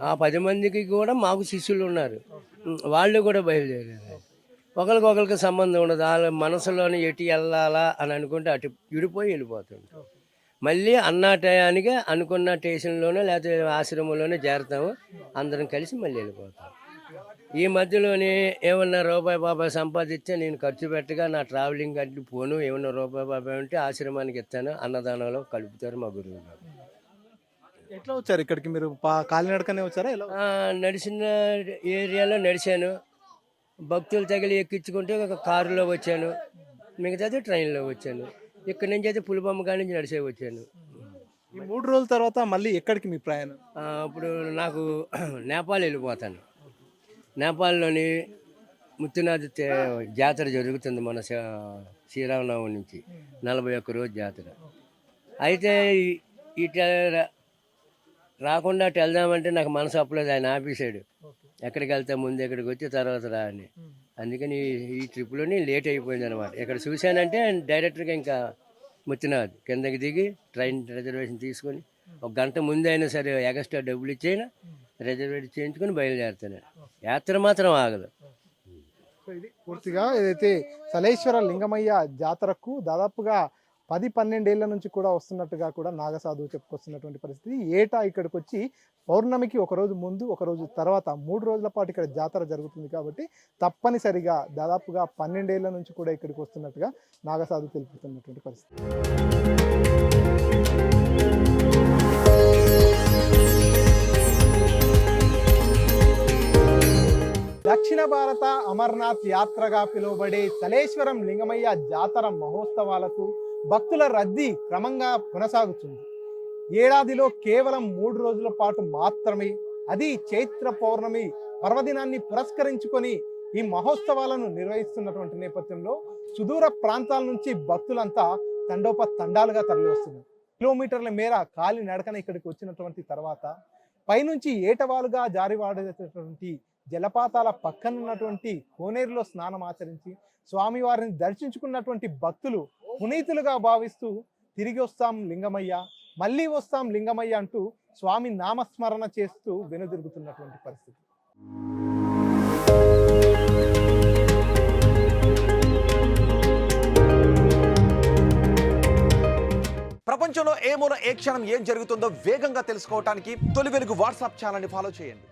ఆ 10 మందికి కూడా మాకు శిష్యులు ఉన్నారు, వాళ్ళు కూడా బయలుదేరారు. ఒకరికొకరికి సంబంధం ఉండదు. వాళ్ళ మనసులోని ఎటు వెళ్ళాలా అని అనుకుంటే అటు విడిపోయి వెళ్ళిపోతుంది. మళ్ళీ అన్న టయానికి అనుకున్న స్టేషన్లోనే లేకపోతే ఆశ్రమంలోనే చేరుతాము, అందరం కలిసి మళ్ళీ వెళ్ళిపోతాం. ఈ మధ్యలోనే ఏమన్నా రూపాయి సంపాదిస్తే నేను ఖర్చు పెట్టగా నా ట్రావెలింగ్ అడ్డు పోను, ఏమన్నా రూపాయి ఉంటే ఆశ్రమానికి ఇస్తాను, అన్నదానంలో కలుపుతారు మా గురువు గారు. ఎట్లా వచ్చారు ఇక్కడికి? మీరు కాలినడకనే వచ్చారా? ఎలా? నడిచిన ఏరియాలో నడిచాను, భక్తులు తగిలి ఎక్కించుకుంటే ఒక కారులో వచ్చాను, మిగతాది ట్రైన్లో వచ్చాను. ఇక్కడ నుంచి అయితే పులిబొమ్మ కాడి నుంచి నడిచే వచ్చాను. ఈ 3 రోజుల తర్వాత మళ్ళీ ఎక్కడికి మీ ప్రయాణం? ఇప్పుడు నాకు నేపాల్ వెళ్ళిపోతాను. నేపాల్లోని ముత్తునాథ్ జాతర జరుగుతుంది మన శ్రీరామనవమి నుంచి 41 రోజు జాతర. అయితే ఇట రాకుండా అటు వెళ్దామంటే నాకు మనసు అప్పలేదు, ఆయన ఆపేసాడు. ఎక్కడికి వెళ్తా ముందు ఎక్కడికి వచ్చి తర్వాత రా అని. అందుకని ఈ ట్రిప్లోని లేట్ అయిపోయింది అనమాట. ఇక్కడ చూశానంటే డైరెక్ట్గా ఇంకా ముత్తునాథ్ కిందకి దిగి ట్రైన్ రిజర్వేషన్ తీసుకొని 1 గంట ముందు అయినా సరే ఎక్స్ట్రా డబ్బులు ఇచ్చైనా రిజర్వేషన్ చేయించుకొని బయలుదేరుతాను. యాత్ర మాత్రం ఆగదు. సో ఇది పూర్తిగా ఏదైతే సలేశ్వర లింగమయ్య జాతరకు దాదాపుగా 10-12 ఏళ్ల నుంచి కూడా వస్తున్నట్టుగా కూడా నాగసాధువు చెప్పుకొస్తున్నటువంటి పరిస్థితి. ఏటా ఇక్కడికి వచ్చి పౌర్ణమికి ఒక రోజు ముందు ఒక రోజు తర్వాత 3 రోజుల పాటు ఇక్కడ జాతర జరుగుతుంది కాబట్టి తప్పనిసరిగా దాదాపుగా 12 ఏళ్ల నుంచి కూడా ఇక్కడికి వస్తున్నట్టుగా నాగసాధువు తెలుపుతున్నటువంటి పరిస్థితి. దక్షిణ భారత అమర్నాథ్ యాత్రగా పిలువబడే సలేశ్వరం లింగమయ్య జాతర మహోత్సవాలకు భక్తుల రద్దీ క్రమంగా కొనసాగుతుంది. ఏడాదిలో కేవలం 3 రోజుల పాటు మాత్రమే, అది చైత్ర పౌర్ణమి పర్వదినాన్ని పురస్కరించుకొని ఈ మహోత్సవాలను నిర్వహిస్తున్నటువంటి నేపథ్యంలో సుదూర ప్రాంతాల నుంచి భక్తులంతా తండోపతండాలుగా తరలి వస్తున్నారు. కిలోమీటర్ల మేర కాలి నడకన ఇక్కడికి వచ్చినటువంటి తర్వాత పైనుంచి ఏటవాలుగా జారివాడేటటువంటి జలపాతాల పక్కన ఉన్నటువంటి కోనేరులో స్నానం ఆచరించి స్వామివారిని దర్శించుకున్నటువంటి భక్తులు పునీతులుగా భావిస్తూ తిరిగి వస్తాం లింగమయ్య, మళ్ళీ వస్తాం లింగమయ్య అంటూ స్వామి నామస్మరణ చేస్తూ వెనుదిరుగుతున్నటువంటి పరిస్థితి. ప్రపంచంలో ఏ మూల ఏ క్షణం ఏం జరుగుతుందో వేగంగా తెలుసుకోవడానికి తొలి వెలుగు వాట్సాప్ ఛానల్ని ఫాలో చేయండి.